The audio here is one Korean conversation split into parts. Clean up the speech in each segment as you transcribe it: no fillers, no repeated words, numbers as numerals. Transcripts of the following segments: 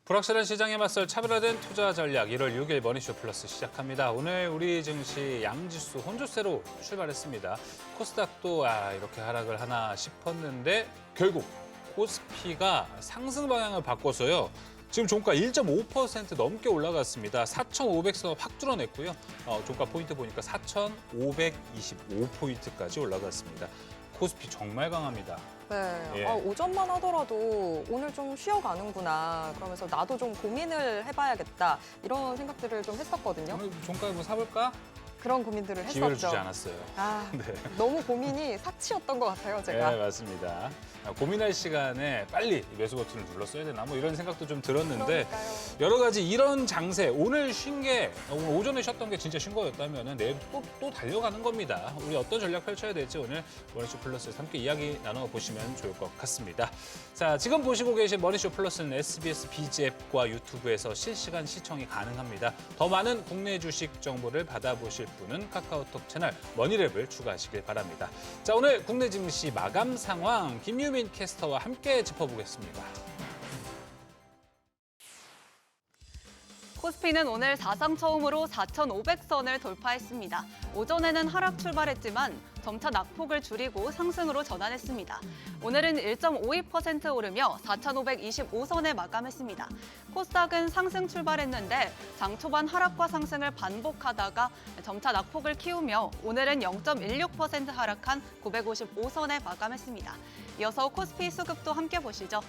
불확실한 시장에 맞설 차별화된 투자 전략 1월 6일 머니쇼 플러스 시작합니다. 오늘 우리 증시 양지수 혼조세로 출발했습니다. 코스닥도 이렇게 하락을 하나 싶었는데 결국 코스피가 상승 방향을 바꿔서요. 지금 종가 1.5% 넘게 올라갔습니다. 4,500선 확 뚫어냈고요. 종가 포인트 보니까 4,525포인트까지 올라갔습니다. 코스피 정말 강합니다. 네, 예. 오전만 하더라도 오늘 좀 쉬어가는구나. 그러면서 나도 좀 고민을 해봐야겠다. 이런 생각들을 좀 했었거든요. 오늘 종가 뭐 사볼까? 그런 고민들을 기회를 했었죠. 주지 않았어요. 네. 너무 고민이 사치였던 것 같아요, 제가. 네, 맞습니다. 고민할 시간에 빨리 매수 버튼을 눌렀어야 되나 뭐 이런 생각도 좀 들었는데 그러니까요. 여러 가지 이런 장세 오늘 쉰 게 오늘 오전에 쉬었던 게 진짜 쉰 거였다면 내일 또 달려가는 겁니다. 우리 어떤 전략 펼쳐야 될지 오늘 머니쇼 플러스에서 함께 이야기 나눠보시면 좋을 것 같습니다. 자, 지금 보시고 계신 머니쇼 플러스는 SBS 비즈 앱과 유튜브에서 실시간 시청이 가능합니다. 더 많은 국내 주식 정보를 받아보실 분은 카카오톡 채널 머니랩을 추가하시길 바랍니다. 자, 오늘 국내 증시 마감 상황 김유민 캐스터와 함께 짚어보겠습니다. 코스피는 오늘 사상 처음으로 4,500선을 돌파했습니다. 오전에는 하락 출발했지만 점차 낙폭을 줄이고 상승으로 전환했습니다. 오늘은 1.52% 오르며 4,525선에 마감했습니다. 코스닥은 상승 출발했는데 장 초반 하락과 상승을 반복하다가 점차 낙폭을 키우며 오늘은 0.16% 하락한 955선에 마감했습니다. 이어서 코스피 수급도 함께 보시죠.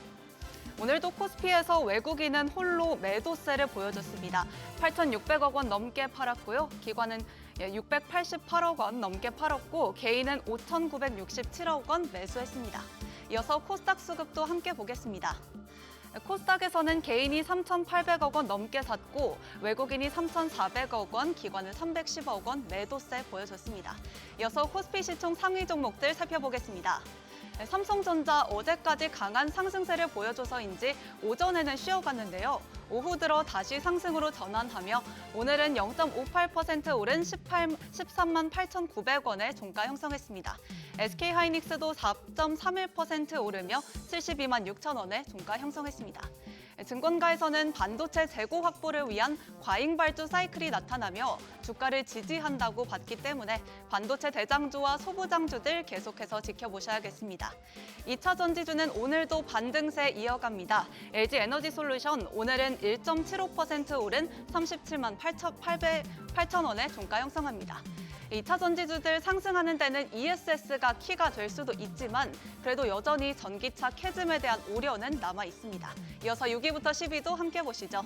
오늘도 코스피에서 외국인은 홀로 매도세를 보여줬습니다. 8,600억 원 넘게 팔았고요. 기관은 688억 원 넘게 팔았고 개인은 5,967억 원 매수했습니다. 이어서 코스닥 수급도 함께 보겠습니다. 코스닥에서는 개인이 3,800억 원 넘게 샀고 외국인이 3,400억 원, 기관은 310억 원 매도세 보여줬습니다. 이어서 코스피 시총 상위 종목들 살펴보겠습니다. 삼성전자 어제까지 강한 상승세를 보여줘서인지 오전에는 쉬어갔는데요. 오후 들어 다시 상승으로 전환하며 오늘은 0.58% 오른 13만 8,900원에 종가 형성했습니다. SK하이닉스도 4.31% 오르며 72만 6천원에 종가 형성했습니다. 증권가에서는 반도체 재고 확보를 위한 과잉 발주 사이클이 나타나며 주가를 지지한다고 봤기 때문에 반도체 대장주와 소부장주들 계속해서 지켜보셔야겠습니다. 2차 전지주는 오늘도 반등세 이어갑니다. LG에너지솔루션 오늘은 1.75% 오른 37만 8천원에 종가 형성합니다. 2차 전지주들 상승하는 데는 ESS가 키가 될 수도 있지만 그래도 여전히 전기차 캐즘에 대한 우려는 남아 있습니다. 이어서 6위부터 10위도 함께 보시죠.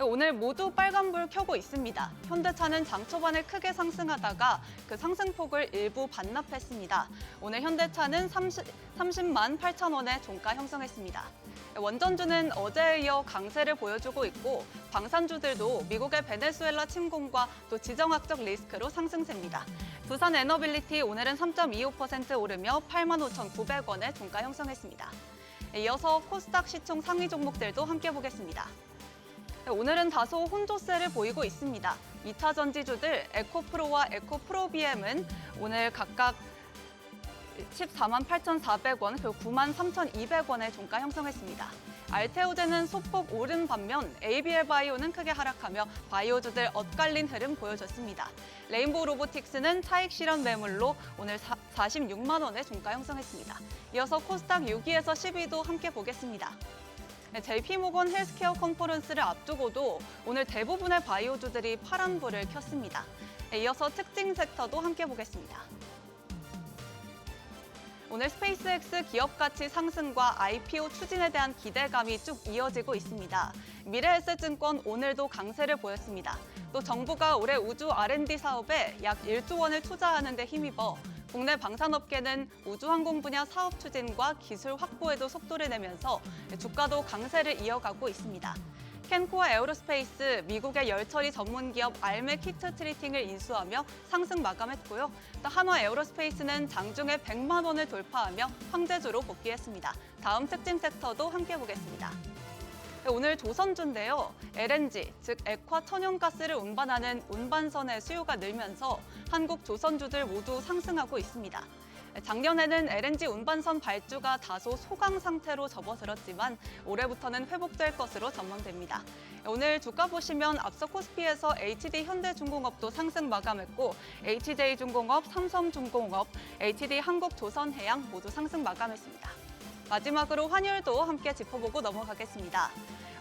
오늘 모두 빨간불 켜고 있습니다. 현대차는 장 초반에 크게 상승하다가 그 상승폭을 일부 반납했습니다. 오늘 현대차는 30만 8천원에 종가 형성했습니다. 원전주는 어제에 이어 강세를 보여주고 있고 방산주들도 미국의 베네수엘라 침공과 또 지정학적 리스크로 상승세입니다. 두산 에너빌리티 오늘은 3.25% 오르며 85,900원에 종가 형성했습니다. 이어서 코스닥 시총 상위 종목들도 함께 보겠습니다. 오늘은 다소 혼조세를 보이고 있습니다. 2차 전지주들 에코프로와 에코프로비엠은 오늘 각각 14만 8,400원, 그리고 9만 3,200원의 종가 형성했습니다. 알테오제는 소폭 오른 반면 ABL바이오는 크게 하락하며 바이오주들 엇갈린 흐름 보여줬습니다. 레인보우 로보틱스는 차익 실현 매물로 오늘 46만 원의 종가 형성했습니다. 이어서 코스닥 6위에서 10위도 함께 보겠습니다. JP모건 헬스케어 컨퍼런스를 앞두고도 오늘 대부분의 바이오주들이 파란불을 켰습니다. 이어서 특징 섹터도 함께 보겠습니다. 오늘 스페이스X 기업 가치 상승과 IPO 추진에 대한 기대감이 쭉 이어지고 있습니다. 미래에셋증권 오늘도 강세를 보였습니다. 또 정부가 올해 우주 R&D 사업에 약 1조 원을 투자하는 데 힘입어 국내 방산업계는 우주항공 분야 사업 추진과 기술 확보에도 속도를 내면서 주가도 강세를 이어가고 있습니다. 캔코아 에어로스페이스, 미국의 열처리 전문기업 알메 키트 트리팅을 인수하며 상승 마감했고요. 또 한화 에어로스페이스는 장중에 100만 원을 돌파하며 황제주로 복귀했습니다. 다음 특징 섹터도 함께 보겠습니다. 오늘 조선주인데요. LNG, 즉 액화 천연가스를 운반하는 운반선의 수요가 늘면서 한국 조선주들 모두 상승하고 있습니다. 작년에는 LNG 운반선 발주가 다소 소강 상태로 접어들었지만 올해부터는 회복될 것으로 전망됩니다. 오늘 주가 보시면 앞서 코스피에서 HD 현대중공업도 상승 마감했고 HJ중공업, 삼성중공업, HD 한국조선해양 모두 상승 마감했습니다. 마지막으로 환율도 함께 짚어보고 넘어가겠습니다.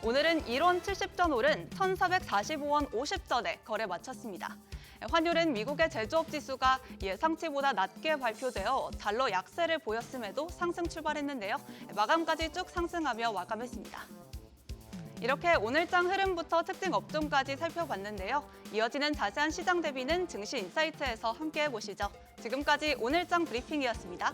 오늘은 1원 70전 오른 1,445원 50전에 거래 마쳤습니다. 환율은 미국의 제조업 지수가 예상치보다 낮게 발표되어 달러 약세를 보였음에도 상승 출발했는데요. 마감까지 쭉 상승하며 마감했습니다. 이렇게 오늘장 흐름부터 특징 업종까지 살펴봤는데요. 이어지는 자세한 시장 대비는 증시 인사이트에서 함께 해보시죠. 지금까지 오늘장 브리핑이었습니다.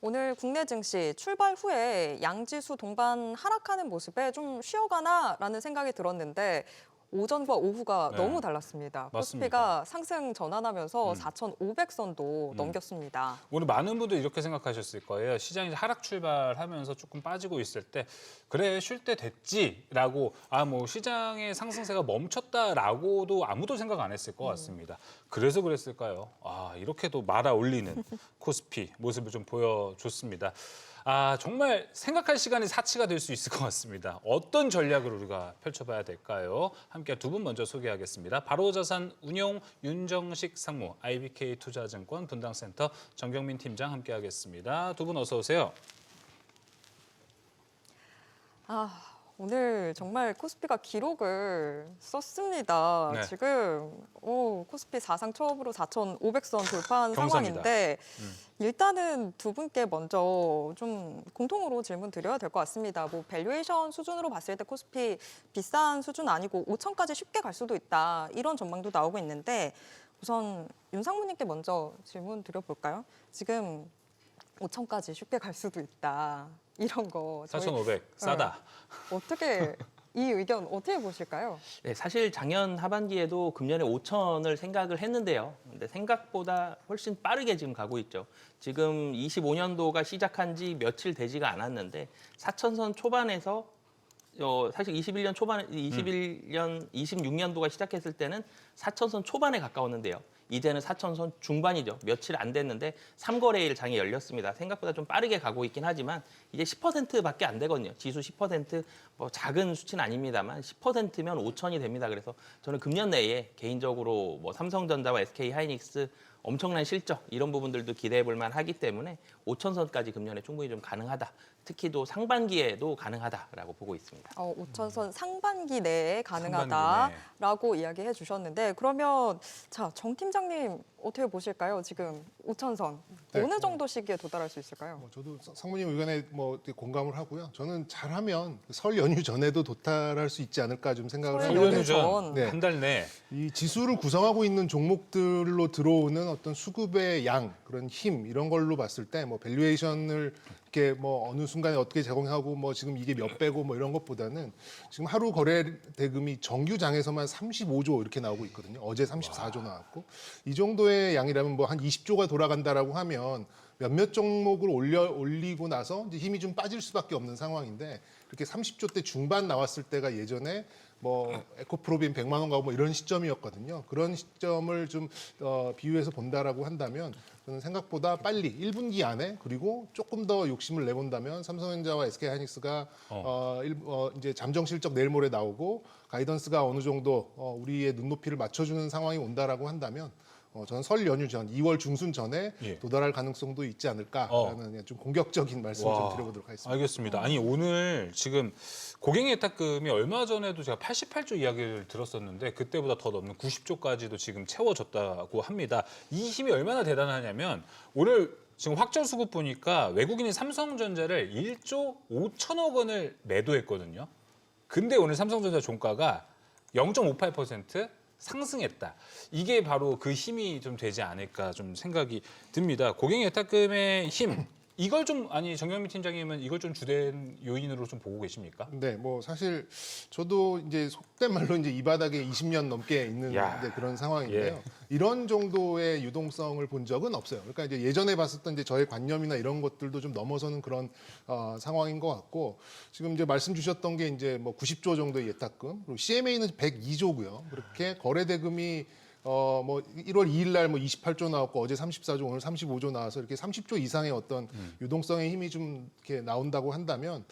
오늘 국내 증시 출발 후에 양지수 동반 하락하는 모습에 좀 쉬어가나라는 생각이 들었는데 오전과 오후가 네. 너무 달랐습니다. 맞습니다. 코스피가 상승 전환하면서 4,500선도 넘겼습니다. 오늘 많은 분들이 이렇게 생각하셨을 거예요. 시장이 하락 출발하면서 조금 빠지고 있을 때 그래 쉴 때 됐지라고 뭐 시장의 상승세가 멈췄다라고도 아무도 생각 안 했을 것 같습니다. 그래서 그랬을까요? 이렇게도 말아 올리는 코스피 모습을 좀 보여줬습니다. 정말 생각할 시간이 사치가 될 수 있을 것 같습니다. 어떤 전략을 우리가 펼쳐봐야 될까요? 함께 두 분 먼저 소개하겠습니다. 바로자산 운용 윤정식 상무, IBK 투자증권 분당센터 정경민 팀장 함께하겠습니다. 두 분 어서 오세요. 오늘 정말 코스피가 기록을 썼습니다. 네. 지금 코스피 사상 처음으로 4,500선 돌파한 경사입니다. 상황인데 일단은 두 분께 먼저 좀 공통으로 질문 드려야 될 것 같습니다. 밸류에이션 수준으로 봤을 때 코스피 비싼 수준 아니고 5천까지 쉽게 갈 수도 있다. 이런 전망도 나오고 있는데 우선 윤 상무님께 먼저 질문 드려볼까요? 지금 5천까지 쉽게 갈 수도 있다. 이런 거 4,500 싸다. 어떻게 이 의견 어떻게 보실까요? 네, 사실 작년 하반기에도 금년에 5천을 생각을 했는데요. 근데 생각보다 훨씬 빠르게 지금 가고 있죠. 지금 25년도가 시작한 지 며칠 되지가 않았는데 4천선 초반에서 사실 21년 초반, 26년도가 시작했을 때는 4천선 초반에 가까웠는데요. 이제는 4천선 중반이죠. 며칠 안 됐는데 3거래일 장이 열렸습니다. 생각보다 좀 빠르게 가고 있긴 하지만 이제 10%밖에 안 되거든요. 지수 10% 작은 수치는 아닙니다만 10%면 5천이 됩니다. 그래서 저는 금년 내에 개인적으로 삼성전자와 SK하이닉스 엄청난 실적 이런 부분들도 기대해 볼 만하기 때문에 5천선까지 금년에 충분히 좀 가능하다. 특히 또 상반기에도 가능하다라고 보고 있습니다. 5천선 상반기 내에 가능하다라고 이야기해 주셨는데 그러면 정 팀장님 어떻게 보실까요? 지금 5천선 네. 어느 정도 시기에 도달할 수 있을까요? 저도 상무님 의견에 공감을 하고요. 저는 잘하면 설 연휴 전에도 도달할 수 있지 않을까 좀 생각을 설 하는데 연휴 전. 네. 한 달 내. 이 지수를 구성하고 있는 종목들로 들어오는 어떤 수급의 양, 그런 힘 이런 걸로 봤을 때 밸류에이션을 이렇게 어느 순간에 어떻게 제공하고 지금 이게 몇 배고 이런 것보다는 지금 하루 거래 대금이 정규장에서만 35조 이렇게 나오고 있거든요. 어제 34조 나왔고 이 정도의 양이라면 한 20조가 돌아간다라고 하면 몇몇 종목을 올리고 나서 이제 힘이 좀 빠질 수밖에 없는 상황인데 그렇게 30조대 중반 나왔을 때가 예전에 에코프로빈 100만 원 가고 이런 시점이었거든요. 그런 시점을 좀 비유해서 본다라고 한다면 저는 생각보다 빨리 1분기 안에 그리고 조금 더 욕심을 내본다면 삼성전자와 SK하이닉스가 이제 잠정 실적 내일 모레 나오고 가이던스가 어느 정도 우리의 눈높이를 맞춰주는 상황이 온다라고 한다면 저는 설 연휴 전 2월 중순 전에 예. 도달할 가능성도 있지 않을까라는 그냥 좀 공격적인 말씀을 좀 드려보도록 하겠습니다. 알겠습니다. 아니 오늘 지금 고객 예탁금이 얼마 전에도 제가 88조 이야기를 들었었는데 그때보다 더 넘는 90조까지도 지금 채워졌다고 합니다. 이 힘이 얼마나 대단하냐면 오늘 지금 확정 수급 보니까 외국인이 삼성전자를 1조 5천억 원을 매도했거든요. 근데 오늘 삼성전자 종가가 0.58% 상승했다. 이게 바로 그 힘이 좀 되지 않을까 좀 생각이 듭니다. 고객 예탁금의 힘. 이걸 좀 정경민 팀장님은 이걸 좀 주된 요인으로 좀 보고 계십니까? 네, 뭐 사실 저도 이제 속된 말로 이제 이 바닥에 20년 넘게 있는 야. 이제 그런 상황인데요. 예. 이런 정도의 유동성을 본 적은 없어요. 그러니까 이제 예전에 봤었던 이제 저의 관념이나 이런 것들도 좀 넘어서는 그런 상황인 것 같고 지금 이제 말씀 주셨던 게 이제 뭐 90조 정도의 예탁금, 그리고 CMA는 102조고요. 그렇게 거래 대금이 뭐 1월 2일 날 뭐 28조 나왔고 어제 34조 오늘 35조 나와서 이렇게 30조 이상의 어떤 유동성의 힘이 좀 이렇게 나온다고 한다면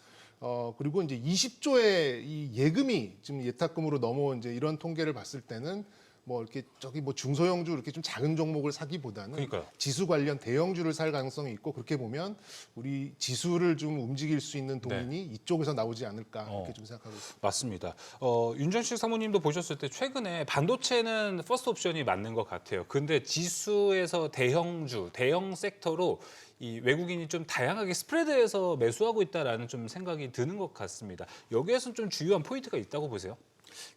그리고 이제 20조의 이 예금이 지금 예탁금으로 넘어온 이제 이런 통계를 봤을 때는 뭐 이렇게 저기 뭐 중소형주 이렇게 좀 작은 종목을 사기보다는 그러니까요. 지수 관련 대형주를 살 가능성이 있고 그렇게 보면 우리 지수를 좀 움직일 수 있는 돈이 이쪽에서 나오지 않을까 이렇게 좀 생각하고 있습니다. 맞습니다. 윤전식 사모님도 보셨을 때 최근에 반도체는 퍼스트 옵션이 맞는 것 같아요. 근데 지수에서 대형주, 대형 섹터로 이 외국인이 좀 다양하게 스프레드해서 매수하고 있다라는 좀 생각이 드는 것 같습니다. 여기에서는 좀 주요한 포인트가 있다고 보세요?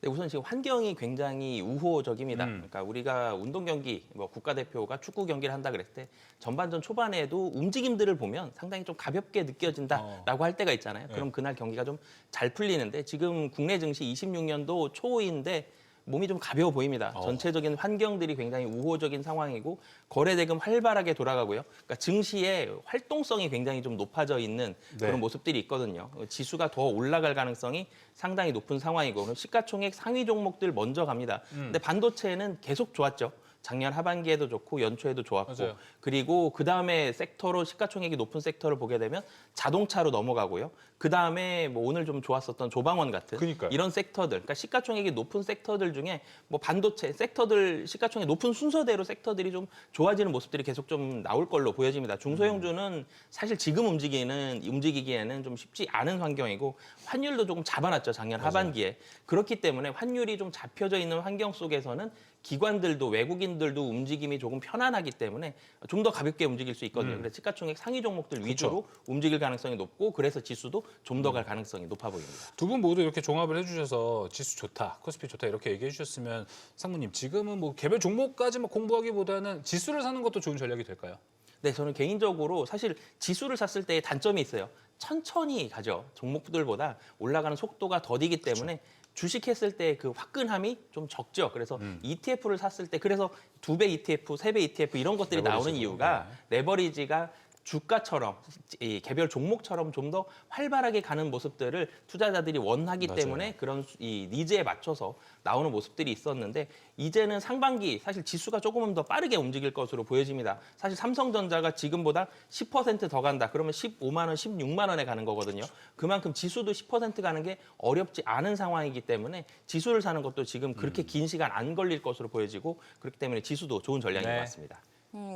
네, 우선 지금 환경이 굉장히 우호적입니다. 그러니까 우리가 운동 경기, 뭐 국가대표가 축구 경기를 한다 그랬을 때 전반전 초반에도 움직임들을 보면 상당히 좀 가볍게 느껴진다라고 할 때가 있잖아요. 그럼 그날 경기가 좀 잘 풀리는데 지금 국내 증시 26년도 초인데 몸이 좀 가벼워 보입니다. 전체적인 환경들이 굉장히 우호적인 상황이고 거래 대금 활발하게 돌아가고요. 그러니까 증시의 활동성이 굉장히 좀 높아져 있는 그런 모습들이 있거든요. 지수가 더 올라갈 가능성이 상당히 높은 상황이고 시가총액 상위 종목들 먼저 갑니다. 근데 반도체는 계속 좋았죠. 작년 하반기에도 좋고 연초에도 좋았고 맞아요. 그리고 그다음에 섹터로 시가총액이 높은 섹터를 보게 되면 자동차로 넘어가고요. 그다음에 뭐 오늘 좀 좋았었던 조방원 같은 그러니까요. 이런 섹터들, 그러니까 시가총액이 높은 섹터들 중에 뭐 반도체 섹터들 시가총액 높은 순서대로 섹터들이 좀 좋아지는 모습들이 계속 좀 나올 걸로 보여집니다. 중소형주는 사실 지금 움직이기에는 좀 쉽지 않은 환경이고 환율도 조금 잡아놨죠 작년 하반기에. 그렇기 때문에 환율이 좀 잡혀져 있는 환경 속에서는 기관들도 외국인들도 움직임이 조금 편안하기 때문에 좀 더 가볍게 움직일 수 있거든요. 그래서 시가총액 상위 종목들 위주로 움직일 가능성이 높고 그래서 지수도 좀 더 갈 가능성이 높아 보입니다. 두 분 모두 이렇게 종합을 해주셔서 지수 좋다, 코스피 좋다 이렇게 얘기해 주셨으면 상무님 지금은 뭐 개별 종목까지만 공부하기보다는 지수를 사는 것도 좋은 전략이 될까요? 네, 저는 개인적으로 사실 지수를 샀을 때의 단점이 있어요. 천천히 가죠. 종목들보다 올라가는 속도가 더디기 때문에 주식했을 때 그 화끈함이 좀 적죠. 그래서 ETF를 샀을 때 그래서 2배 ETF, 3배 ETF 이런 것들이 나오는 이유가 레버리지가 주가처럼 이 개별 종목처럼 좀 더 활발하게 가는 모습들을 투자자들이 원하기 맞아요. 때문에 그런 이 니즈에 맞춰서 나오는 모습들이 있었는데 이제는 상반기 사실 지수가 조금은 더 빠르게 움직일 것으로 보여집니다. 사실 삼성전자가 지금보다 10% 더 간다. 그러면 15만 원, 16만 원에 가는 거거든요. 그만큼 지수도 10% 가는 게 어렵지 않은 상황이기 때문에 지수를 사는 것도 지금 그렇게 긴 시간 안 걸릴 것으로 보여지고 그렇기 때문에 지수도 좋은 전략인 것 같습니다.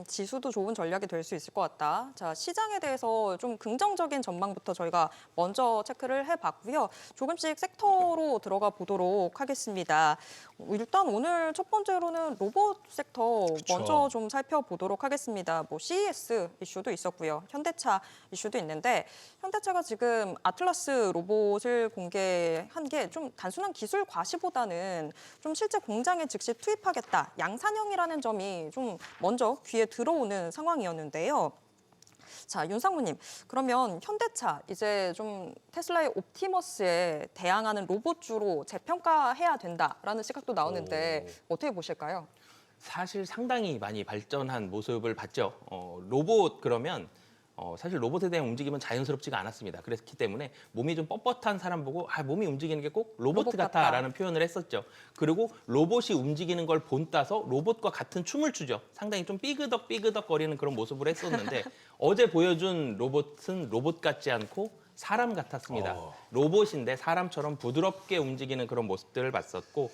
지수도 좋은 전략이 될 수 있을 것 같다. 자, 시장에 대해서 좀 긍정적인 전망부터 저희가 먼저 체크를 해봤고요. 조금씩 섹터로 들어가 보도록 하겠습니다. 일단 오늘 첫 번째로는 로봇 섹터 먼저 좀 살펴보도록 하겠습니다. 뭐 CES 이슈도 있었고요. 현대차 이슈도 있는데 현대차가 지금 아틀라스 로봇을 공개한 게 좀 단순한 기술 과시보다는 좀 실제 공장에 즉시 투입하겠다. 양산형이라는 점이 좀 먼저 귀에 들어오는 상황이었는데요. 자, 윤상무님, 그러면 현대차 이제 좀 테슬라의 옵티머스에 대항하는 로봇주로 재평가해야 된다라는 시각도 나오는데 어떻게 보실까요? 사실 상당히 많이 발전한 모습을 봤죠. 로봇 그러면 사실 로봇에 대한 움직임은 자연스럽지가 않았습니다. 그렇기 때문에 몸이 좀 뻣뻣한 사람 보고 몸이 움직이는 게 꼭 로봇 같다라는 표현을 했었죠. 그리고 로봇이 움직이는 걸 본따서 로봇과 같은 춤을 추죠. 상당히 좀 삐그덕 거리는 그런 모습을 했었는데 어제 보여준 로봇은 로봇 같지 않고 사람 같았습니다. 로봇인데 사람처럼 부드럽게 움직이는 그런 모습들을 봤었고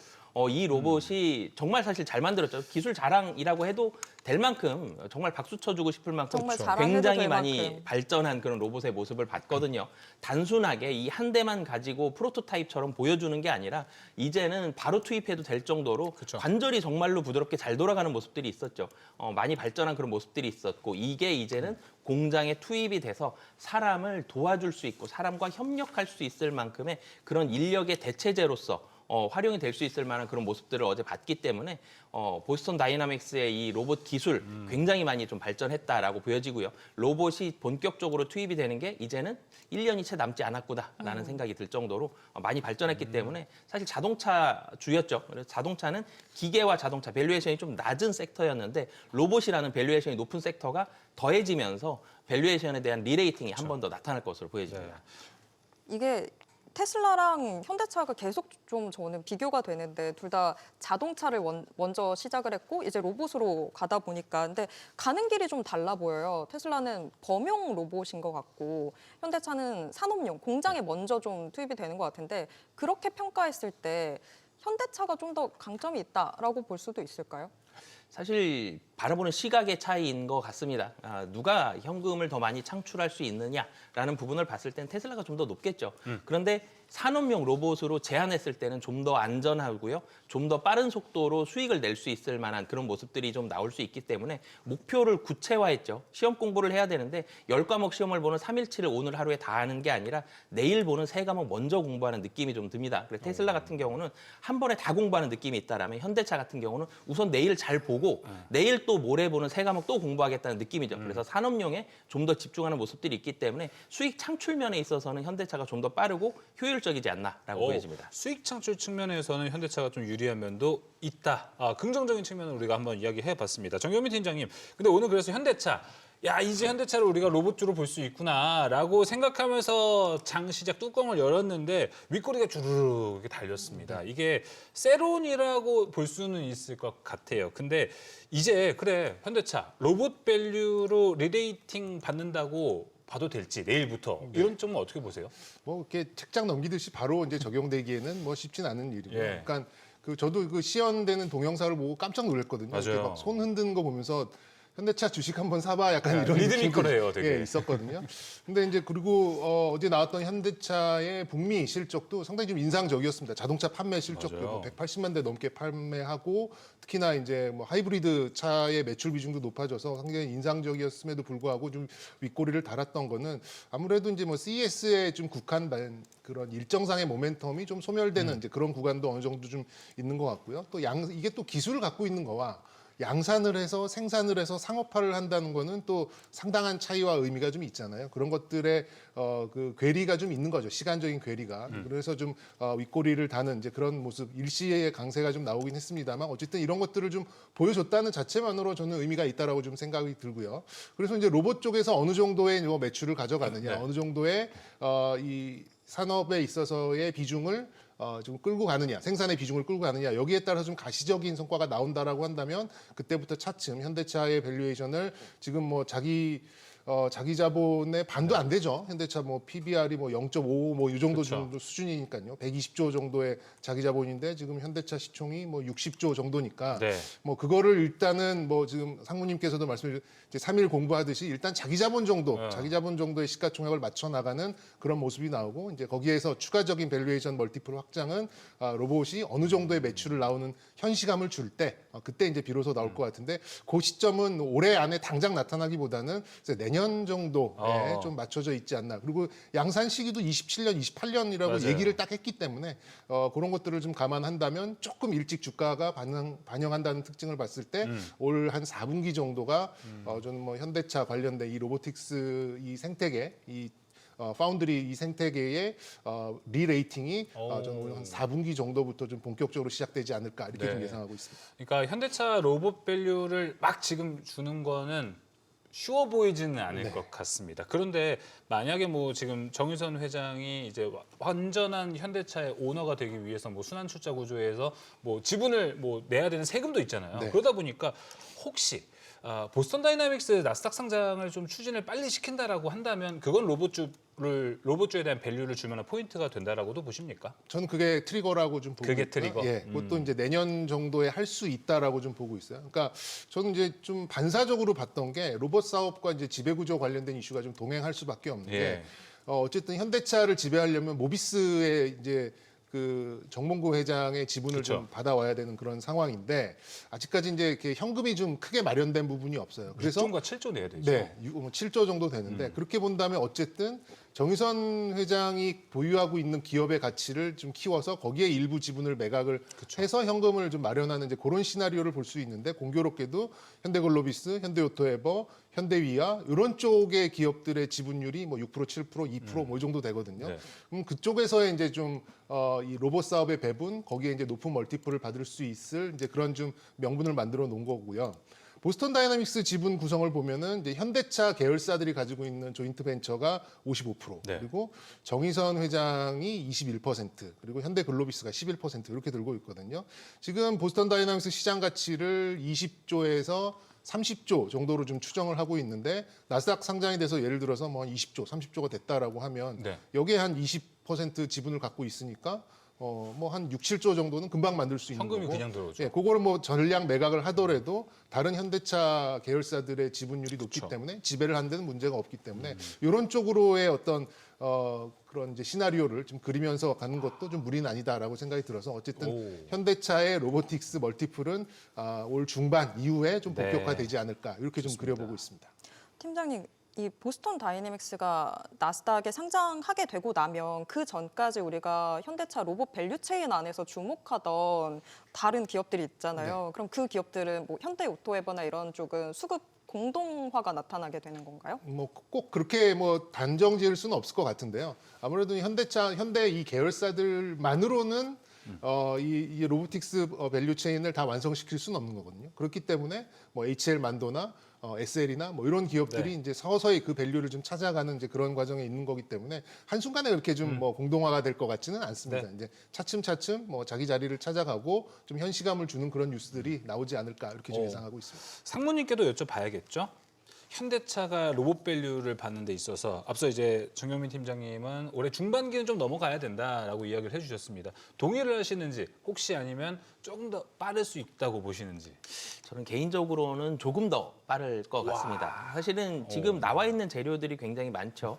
이 로봇이 정말 사실 잘 만들었죠. 기술 자랑이라고 해도 될 만큼 정말 박수 쳐주고 싶을 만큼 정말 자랑해도 굉장히 될 많이 만큼. 발전한 그런 로봇의 모습을 봤거든요. 단순하게 이 한 대만 가지고 프로토타입처럼 보여주는 게 아니라 이제는 바로 투입해도 될 정도로 그쵸. 관절이 정말로 부드럽게 잘 돌아가는 모습들이 있었죠. 많이 발전한 그런 모습들이 있었고 이게 이제는 공장에 투입이 돼서 사람을 도와줄 수 있고 사람과 협력할 수 있을 만큼의 그런 인력의 대체제로서 활용이 될 수 있을 만한 그런 모습들을 어제 봤기 때문에 보스턴 다이나믹스의 이 로봇 기술 굉장히 많이 좀 발전했다라고 보여지고요. 로봇이 본격적으로 투입이 되는 게 이제는 1년이 채 남지 않았구나라는 생각이 들 정도로 많이 발전했기 때문에 사실 자동차주였죠. 그래서 자동차는 기계와 자동차 밸류에이션이 좀 낮은 섹터였는데 로봇이라는 밸류에이션이 높은 섹터가 더해지면서 밸류에이션에 대한 리레이팅이 한 번 더 나타날 것으로 보여집니다. 이게 테슬라랑 현대차가 계속 좀 저는 비교가 되는데 둘 다 자동차를 먼저 시작을 했고 이제 로봇으로 가다 보니까 근데 가는 길이 좀 달라 보여요. 테슬라는 범용 로봇인 것 같고 현대차는 산업용, 공장에 먼저 좀 투입이 되는 것 같은데 그렇게 평가했을 때 현대차가 좀 더 강점이 있다라고 볼 수도 있을까요? 사실 바라보는 시각의 차이인 것 같습니다. 누가 현금을 더 많이 창출할 수 있느냐라는 부분을 봤을 땐 테슬라가 좀 더 높겠죠. 그런데 산업용 로봇으로 제한했을 때는 좀 더 안전하고요. 좀 더 빠른 속도로 수익을 낼 수 있을 만한 그런 모습들이 좀 나올 수 있기 때문에 목표를 구체화했죠. 시험 공부를 해야 되는데 10과목 시험을 보는 3일치를 오늘 하루에 다 하는 게 아니라 내일 보는 3과목 먼저 공부하는 느낌이 좀 듭니다. 그래서 테슬라 같은 경우는 한 번에 다 공부하는 느낌이 있다라면 현대차 같은 경우는 우선 내일 잘 보고 내일 또 모레 보는 3과목 또 공부하겠다는 느낌이죠. 그래서 산업용에 좀 더 집중하는 모습들이 있기 때문에 수익 창출 면에 있어서는 현대차가 좀 더 빠르고 효율적이지 않나라고 보여집니다. 수익 창출 측면에서는 현대차가 좀 유리한 면도 있다. 긍정적인 측면을 우리가 한번 이야기해봤습니다. 정경민 팀장님, 근데 오늘 그래서 현대차, 야 이제 현대차를 우리가 로봇주로 볼 수 있구나라고 생각하면서 장 시작 뚜껑을 열었는데 윗꼬리가 주르륵 이렇게 달렸습니다. 이게 세론이라고 볼 수는 있을 것 같아요. 근데 이제 그래 현대차 로봇 밸류로 리레이팅 받는다고 봐도 될지 내일부터 이런 점은 어떻게 보세요? 뭐 이렇게 책장 넘기듯이 바로 이제 적용되기에는 뭐 쉽진 않은 일이고. 예. 그러니까 저도 그 시연되는 동영상을 보고 깜짝 놀랐거든요. 맞아요. 이렇게 막 손 흔드는 거 보면서 현대차 주식 한번 사봐 약간 이런 리드미컬해요, 되게. 예, 있었거든요. 근데 이제 그리고 어제 나왔던 현대차의 북미 실적도 상당히 좀 인상적이었습니다. 자동차 판매 실적도 맞아요. 뭐 180만 대 넘게 판매하고 특히나 이제 뭐 하이브리드 차의 매출 비중도 높아져서 상당히 인상적이었음에도 불구하고 좀 윗꼬리를 달았던 거는 아무래도 이제 뭐 CES에 좀 국한된 그런 일정상의 모멘텀이 좀 소멸되는 이제 그런 구간도 어느 정도 좀 있는 것 같고요. 또 이게 또 기술을 갖고 있는 거와 양산을 해서 생산을 해서 상업화를 한다는 거는 또 상당한 차이와 의미가 좀 있잖아요. 그런 것들의 그 괴리가 좀 있는 거죠. 시간적인 괴리가. 그래서 좀 윗꼬리를 다는 이제 그런 모습, 일시의 강세가 좀 나오긴 했습니다만 어쨌든 이런 것들을 좀 보여줬다는 자체만으로 저는 의미가 있다라고 좀 생각이 들고요. 그래서 이제 로봇 쪽에서 어느 정도의 뭐 매출을 가져가느냐, 네. 어느 정도의 이 산업에 있어서의 비중을 좀 끌고 가느냐, 생산의 비중을 끌고 가느냐 여기에 따라서 좀 가시적인 성과가 나온다라고 한다면 그때부터 차츰 현대차의 밸류에이션을 지금 뭐 자기 자본의 반도 안 되죠. 현대차 뭐 PBR이 뭐 0.5 뭐 이 정도 그쵸. 정도 수준이니까요. 120조 정도의 자기 자본인데 지금 현대차 시총이 뭐 60조 정도니까 네. 뭐 그거를 일단은 뭐 지금 상무님께서도 말씀해 주신 이제 3일 공부하듯이 일단 자기 자본 정도, 자기 자본 정도의 시가총액을 맞춰 나가는 그런 모습이 나오고 이제 거기에서 추가적인 밸류에이션 멀티플 확장은 로봇이 어느 정도의 매출을 나오는 현시감을 줄 때 그때 이제 비로소 나올 것 같은데 그 시점은 올해 안에 당장 나타나기보다는 이제 내년 정도에 좀 맞춰져 있지 않나. 그리고 양산 시기도 27년, 28년이라고 맞아요. 얘기를 딱 했기 때문에 그런 것들을 좀 감안한다면 조금 일찍 주가가 반영한다는 특징을 봤을 때 올 한 4분기 정도가 저는 뭐 현대차 관련된 이 로보틱스 이 생태계 이 파운드리 이 생태계의 리레이팅이 저는 오늘 한 4분기 정도부터 좀 본격적으로 시작되지 않을까 이렇게 좀 네. 예상하고 있습니다. 그러니까 현대차 로봇 밸류를 막 지금 주는 거는 쉬워 보이지는 않을 것 같습니다. 그런데 만약에 뭐 지금 정유선 회장이 이제 완전한 현대차의 오너가 되기 위해서 뭐 순환 출자 구조에서 뭐 지분을 뭐 내야 되는 세금도 있잖아요. 네. 그러다 보니까 혹시 보스턴 다이나믹스 나스닥 상장을 좀 추진을 빨리 시킨다라고 한다면 그건 로봇주에 대한 밸류를 줄 만한 포인트가 된다라고도 보십니까? 저는 그게 트리거라고 좀 보고 그게 있고요. 트리거? 예, 그것도 이제 내년 정도에 할 수 있다라고 좀 보고 있어요. 그러니까 저는 이제 좀 반사적으로 봤던 게 로봇 사업과 이제 지배구조 관련된 이슈가 좀 동행할 수밖에 없는 게 예. 어쨌든 현대차를 지배하려면 모비스의 이제 그 정몽구 회장의 지분을 그쵸. 좀 받아와야 되는 그런 상황인데 아직까지 이제 이렇게 현금이 좀 크게 마련된 부분이 없어요. 그래서 6조인가 7조 내야 되죠. 네, 7조 정도 되는데 그렇게 본다면 어쨌든 정의선 회장이 보유하고 있는 기업의 가치를 좀 키워서 거기에 일부 지분을 매각을 해서 현금을 좀 마련하는 이제 그런 시나리오를 볼 수 있는데 공교롭게도 현대글로비스, 현대오토에버, 현대위아 이런 쪽의 기업들의 지분율이 뭐 6%, 7%, 2%뭐 이 정도 되거든요. 네. 그럼 그쪽에서의 이제 좀 이 로봇 사업의 배분 거기에 이제 높은 멀티플을 받을 수 있을 이제 그런 좀 명분을 만들어 놓은 거고요. 보스턴 다이나믹스 지분 구성을 보면은 이제 현대차 계열사들이 가지고 있는 조인트 벤처가 55% 네. 그리고 정의선 회장이 21% 그리고 현대글로비스가 11% 이렇게 들고 있거든요. 지금 보스턴 다이나믹스 시장 가치를 20조에서 30조 정도로 좀 추정을 하고 있는데 나스닥 상장이 돼서 예를 들어서 뭐 20조, 30조가 됐다라고 하면 네. 여기에 한 20% 지분을 갖고 있으니까 뭐 한 6, 7조 정도는 금방 만들 수 있는 현금이 거고. 그냥 들어오죠. 예, 그거를 뭐 전량 매각을 하더라도 다른 현대차 계열사들의 지분율이 높기 그쵸. 때문에 지배를 하는 데는 문제가 없기 때문에 이런 쪽으로의 어떤 그런 이제 시나리오를 좀 그리면서 가는 것도 좀 무리는 아니다라고 생각이 들어서 어쨌든 오. 현대차의 로보틱스 멀티플은 올 중반 이후에 좀 네. 본격화되지 않을까 이렇게 좀 그려보고 있습니다. 팀장님, 이 보스턴 다이내믹스가 나스닥에 상장하게 되고 나면 그 전까지 우리가 현대차 로봇 밸류 체인 안에서 주목하던 다른 기업들이 있잖아요. 그럼 그 기업들은 뭐 현대오토에버나 이런 쪽은 수급 공동화가 나타나게 되는 건가요? 뭐 꼭 그렇게 뭐 단정 지을 수는 없을 것 같은데요. 아무래도 현대 이 계열사들만으로는 이 로보틱스 밸류 체인을 다 완성시킬 수는 없는 거거든요. 그렇기 때문에 뭐 HL 만도나 SL이나 뭐 이런 기업들이 이제 서서히 그 밸류를 좀 찾아가는 이제 그런 과정에 있는 거기 때문에 한순간에 그렇게 좀 뭐 공동화가 될 것 같지는 않습니다. 네. 이제 차츰차츰 뭐 자기 자리를 찾아가고 좀 현시감을 주는 그런 뉴스들이 나오지 않을까 이렇게 좀 예상하고 있습니다. 상무님께도 여쭤봐야겠죠. 현대차가 로봇 밸류를 받는 데 있어서 앞서 이제 정경민 팀장님은 올해 중반기는 좀 넘어가야 된다라고 이야기를 해주셨습니다. 동의를 하시는지 혹시 아니면 조금 더 빠를 수 있다고 보시는지. 저는 개인적으로는 조금 더 빠를 것 같습니다. 사실은 지금 나와 있는 재료들이 굉장히 많죠.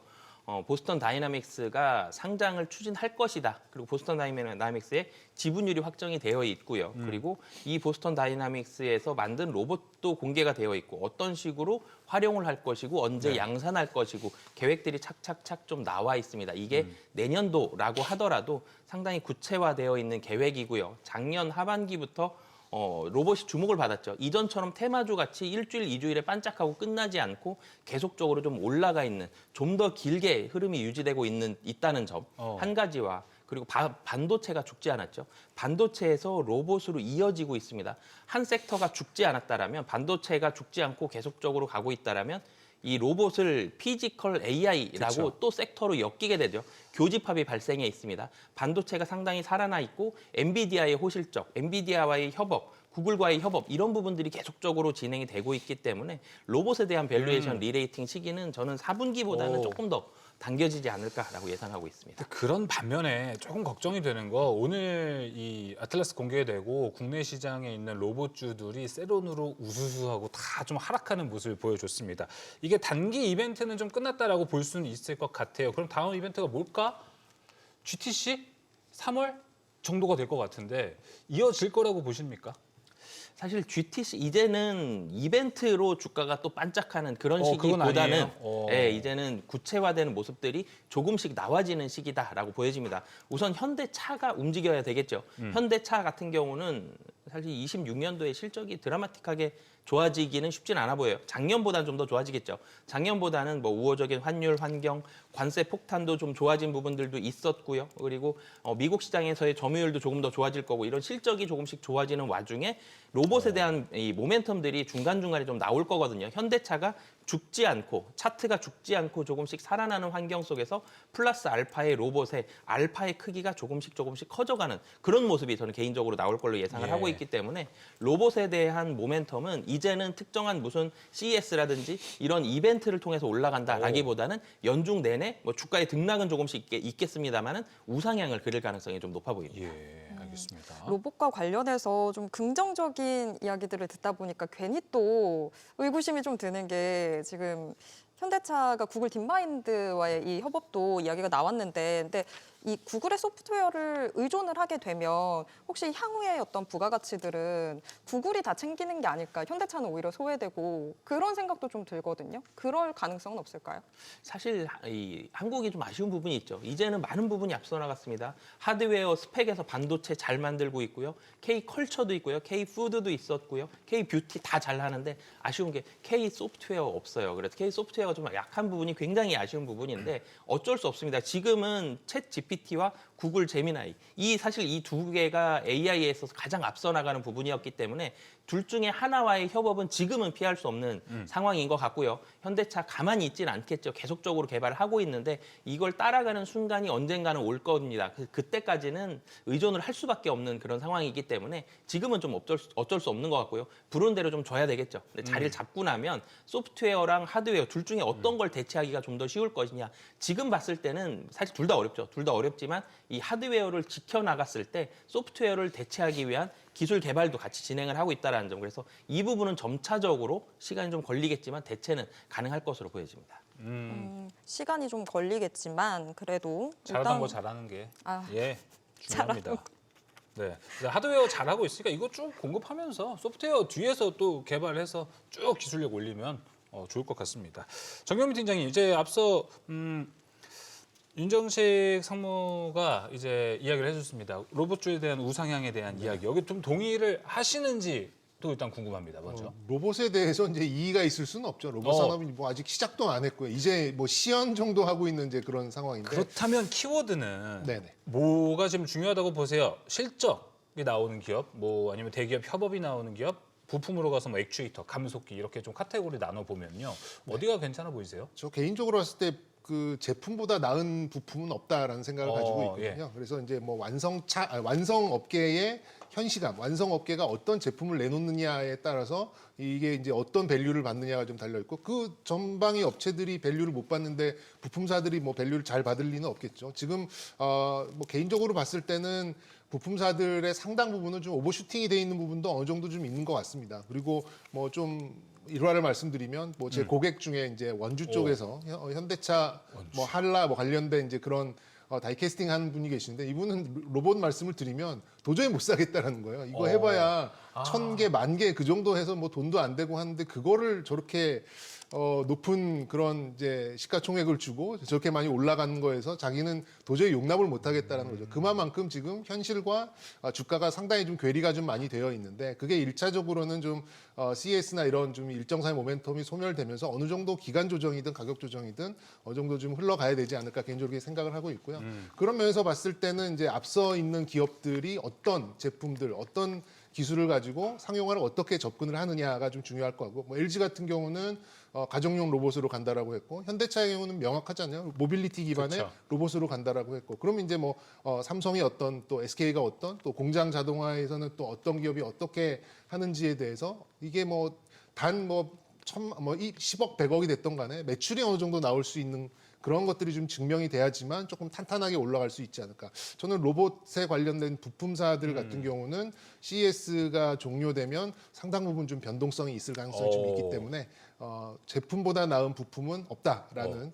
보스턴 다이나믹스가 상장을 추진할 것이다. 그리고 보스턴 다이나믹스의 지분율이 확정이 되어 있고요. 그리고 이 보스턴 다이나믹스에서 만든 로봇도 공개가 되어 있고 어떤 식으로 활용을 할 것이고 언제 양산할 것이고 계획들이 착착착 좀 나와 있습니다. 이게 내년도라고 하더라도 상당히 구체화되어 있는 계획이고요. 작년 하반기부터 로봇이 주목을 받았죠. 이전처럼 테마주 같이 일주일, 2주일에 반짝하고 끝나지 않고 계속적으로 좀 올라가 있는, 좀 더 길게 흐름이 유지되고 있다는 점 한 가지와 그리고 반도체가 죽지 않았죠. 반도체에서 로봇으로 이어지고 있습니다. 한 섹터가 죽지 않았다라면 반도체가 죽지 않고 계속적으로 가고 있다라면 이 로봇을 피지컬 AI라고 그쵸. 또 섹터로 엮이게 되죠. 교집합이 발생해 있습니다. 반도체가 상당히 살아나 있고 엔비디아의 호실적, 엔비디아와의 협업, 구글과의 협업 이런 부분들이 계속적으로 진행이 되고 있기 때문에 로봇에 대한 밸류에이션 리레이팅 시기는 저는 4분기보다는 오. 조금 더 당겨지지 않을까라고 예상하고 있습니다. 그런 반면에 조금 걱정이 되는 거 오늘 이 아틀라스 공개되고 국내 시장에 있는 로봇주들이 세론으로 우수수하고 다 좀 하락하는 모습을 보여줬습니다. 이게 단기 이벤트는 좀 끝났다라고 볼 수는 있을 것 같아요. 그럼 다음 이벤트가 뭘까? GTC 3월 정도가 될 것 같은데 이어질 거라고 보십니까? 사실 GTC 이제는 이벤트로 주가가 또 반짝하는 그런 그건 시기보다는 아니에요? 예, 이제는 구체화되는 모습들이 조금씩 나와지는 시기다라고 보여집니다. 우선 현대차가 움직여야 되겠죠. 현대차 같은 경우는 사실 26년도에 실적이 드라마틱하게 좋아지기는 쉽진 않아 보여요. 작년보다는 좀 더 좋아지겠죠. 작년보다는 뭐 우호적인 환율, 환경, 관세 폭탄도 좀 좋아진 부분들도 있었고요. 그리고 미국 시장에서의 점유율도 조금 더 좋아질 거고 이런 실적이 조금씩 좋아지는 와중에 로봇에 대한 이 모멘텀들이 중간중간에 좀 나올 거거든요. 현대차가 죽지 않고 차트가 죽지 않고 조금씩 살아나는 환경 속에서 플러스 알파의 로봇의 알파의 크기가 조금씩 커져가는 그런 모습이 저는 개인적으로 나올 걸로 예상을 예. 하고 있기 때문에 로봇에 대한 모멘텀은 이제는 특정한 무슨 CES라든지 이런 이벤트를 통해서 올라간다라기보다는 연중 내내 뭐 주가의 등락은 조금씩 있겠습니다만은 우상향을 그릴 가능성이 좀 높아 보입니다. 예, 알겠습니다. 로봇과 관련해서 좀 긍정적인 이야기들을 듣다 보니까 괜히 또 의구심이 좀 드는 게 지금 현대차가 구글 딥마인드와의 이 협업도 이야기가 나왔는데 근데 이 구글의 소프트웨어를 의존을 하게 되면 혹시 향후의 어떤 부가가치들은 구글이 다 챙기는 게 아닐까 현대차는 오히려 소외되고 그런 생각도 좀 들거든요. 그럴 가능성은 없을까요? 사실 이 한국이 좀 아쉬운 부분이 있죠. 이제는 많은 부분이 앞서 나갔습니다. 하드웨어 스펙에서 반도체 잘 만들고 있고요. K-컬처도 있고요. K-푸드도 있었고요. K-뷰티 다 잘 하는데 아쉬운 게 K-소프트웨어 없어요. 그래서 K-소프트웨어가 좀 약한 부분이 굉장히 아쉬운 부분인데 어쩔 수 없습니다. 지금은 챗 GPT와 구글 제미나이 사실 이 두 개가 AI에 있어서 가장 앞서 나가는 부분이었기 때문에 둘 중에 하나와의 협업은 지금은 피할 수 없는 상황인 것 같고요. 현대차 가만히 있지는 않겠죠. 계속적으로 개발을 하고 있는데 이걸 따라가는 순간이 언젠가는 올 겁니다. 그때까지는 의존을 할 수밖에 없는 그런 상황이기 때문에 지금은 좀 어쩔 수 없는 것 같고요. 부른 대로 좀 줘야 되겠죠. 근데 자리를 잡고 나면 소프트웨어랑 하드웨어 둘 중에 어떤 걸 대체하기가 좀 더 쉬울 것이냐. 지금 봤을 때는 사실 둘 다 어렵죠. 둘 다 어렵지만 이 하드웨어를 지켜나갔을 때 소프트웨어를 대체하기 위한 기술 개발도 같이 진행을 하고 있다는 점. 그래서 이 부분은 점차적으로 시간이 좀 걸리겠지만 대체는 가능할 것으로 보여집니다. 시간이 좀 걸리겠지만 그래도 잘하던 거 잘하는 게 아, 예, 중요합니다. 네, 하드웨어 잘하고 있으니까 이거 쭉 공급하면서 소프트웨어 뒤에서 또 개발해서 쭉 기술력 올리면 좋을 것 같습니다. 정경민 팀장님, 이제 앞서 윤정식 상무가 이제 이야기를 해줬습니다. 로봇주에 대한 우상향에 대한 이야기. 여기 좀 동의를 하시는지 또 일단 궁금합니다. 먼저. 로봇에 대해서 이제 이의가 있을 수는 없죠. 로봇 산업이 뭐 아직 시작도 안 했고요. 이제 뭐 시연 정도 하고 있는 이제 그런 상황인데. 그렇다면 키워드는 네네. 뭐가 지금 중요하다고 보세요? 실적이 나오는 기업, 뭐 아니면 대기업 협업이 나오는 기업, 부품으로 가서 뭐 액추에이터, 감속기 이렇게 좀 카테고리 나눠 보면요. 어디가 괜찮아 보이세요? 저 개인적으로 봤을 때 그 제품보다 나은 부품은 없다라는 생각을 가지고 있거든요. 그래서 이제 뭐 완성 업계의 현시감, 완성 업계가 어떤 제품을 내놓느냐에 따라서 이게 이제 어떤 밸류를 받느냐가 좀 달려 있고 그 전방의 업체들이 밸류를 못 받는데 부품사들이 뭐 밸류를 잘 받을 리는 없겠죠. 지금 뭐 개인적으로 봤을 때는 부품사들의 상당 부분은 좀 오버슈팅이 돼 있는 부분도 어느 정도 좀 있는 것 같습니다. 그리고 뭐 좀 일화를 말씀드리면 뭐 제 고객 중에 이제 원주 쪽에서 현대차 뭐 한라 뭐 관련된 이제 그런 다이캐스팅 하는 분이 계시는데 이분은 로봇 말씀을 드리면 도저히 못 사겠다라는 거예요. 이거 해봐야 1000개, 10,000개 그 정도 해서 뭐 돈도 안 되고 하는데 그거를 저렇게 높은 그런 이제 시가총액을 주고 저렇게 많이 올라가는 거에서 자기는 도저히 용납을 못 하겠다라는 거죠. 그만큼 지금 현실과 주가가 상당히 좀 괴리가 좀 많이 되어 있는데 그게 일차적으로는 좀 CES나 이런 좀 일정상의 모멘텀이 소멸되면서 어느 정도 기간 조정이든 가격 조정이든 어느 정도 좀 흘러가야 되지 않을까 개인적으로 생각을 하고 있고요. 그런 면에서 봤을 때는 이제 앞서 있는 기업들이 어떤 제품들, 어떤 기술을 가지고 상용화를 어떻게 접근을 하느냐가 좀 중요할 거고 뭐 LG 같은 경우는 가정용 로봇으로 간다라고 했고 현대차의 경우는 명확하잖아요. 모빌리티 기반의 그렇죠. 로봇으로 간다라고 했고 그러면 이제 뭐 삼성이 어떤 또 SK가 어떤 또 공장 자동화에서는 또 어떤 기업이 어떻게 하는지에 대해서 이게 뭐 단 뭐 10억 100억이 됐던 간에 매출이 어느 정도 나올 수 있는 그런 것들이 좀 증명이 돼야지만 조금 탄탄하게 올라갈 수 있지 않을까. 저는 로봇에 관련된 부품사들 같은 경우는 CES가 종료되면 상당 부분 좀 변동성이 있을 가능성이 좀 있기 때문에 제품보다 나은 부품은 없다라는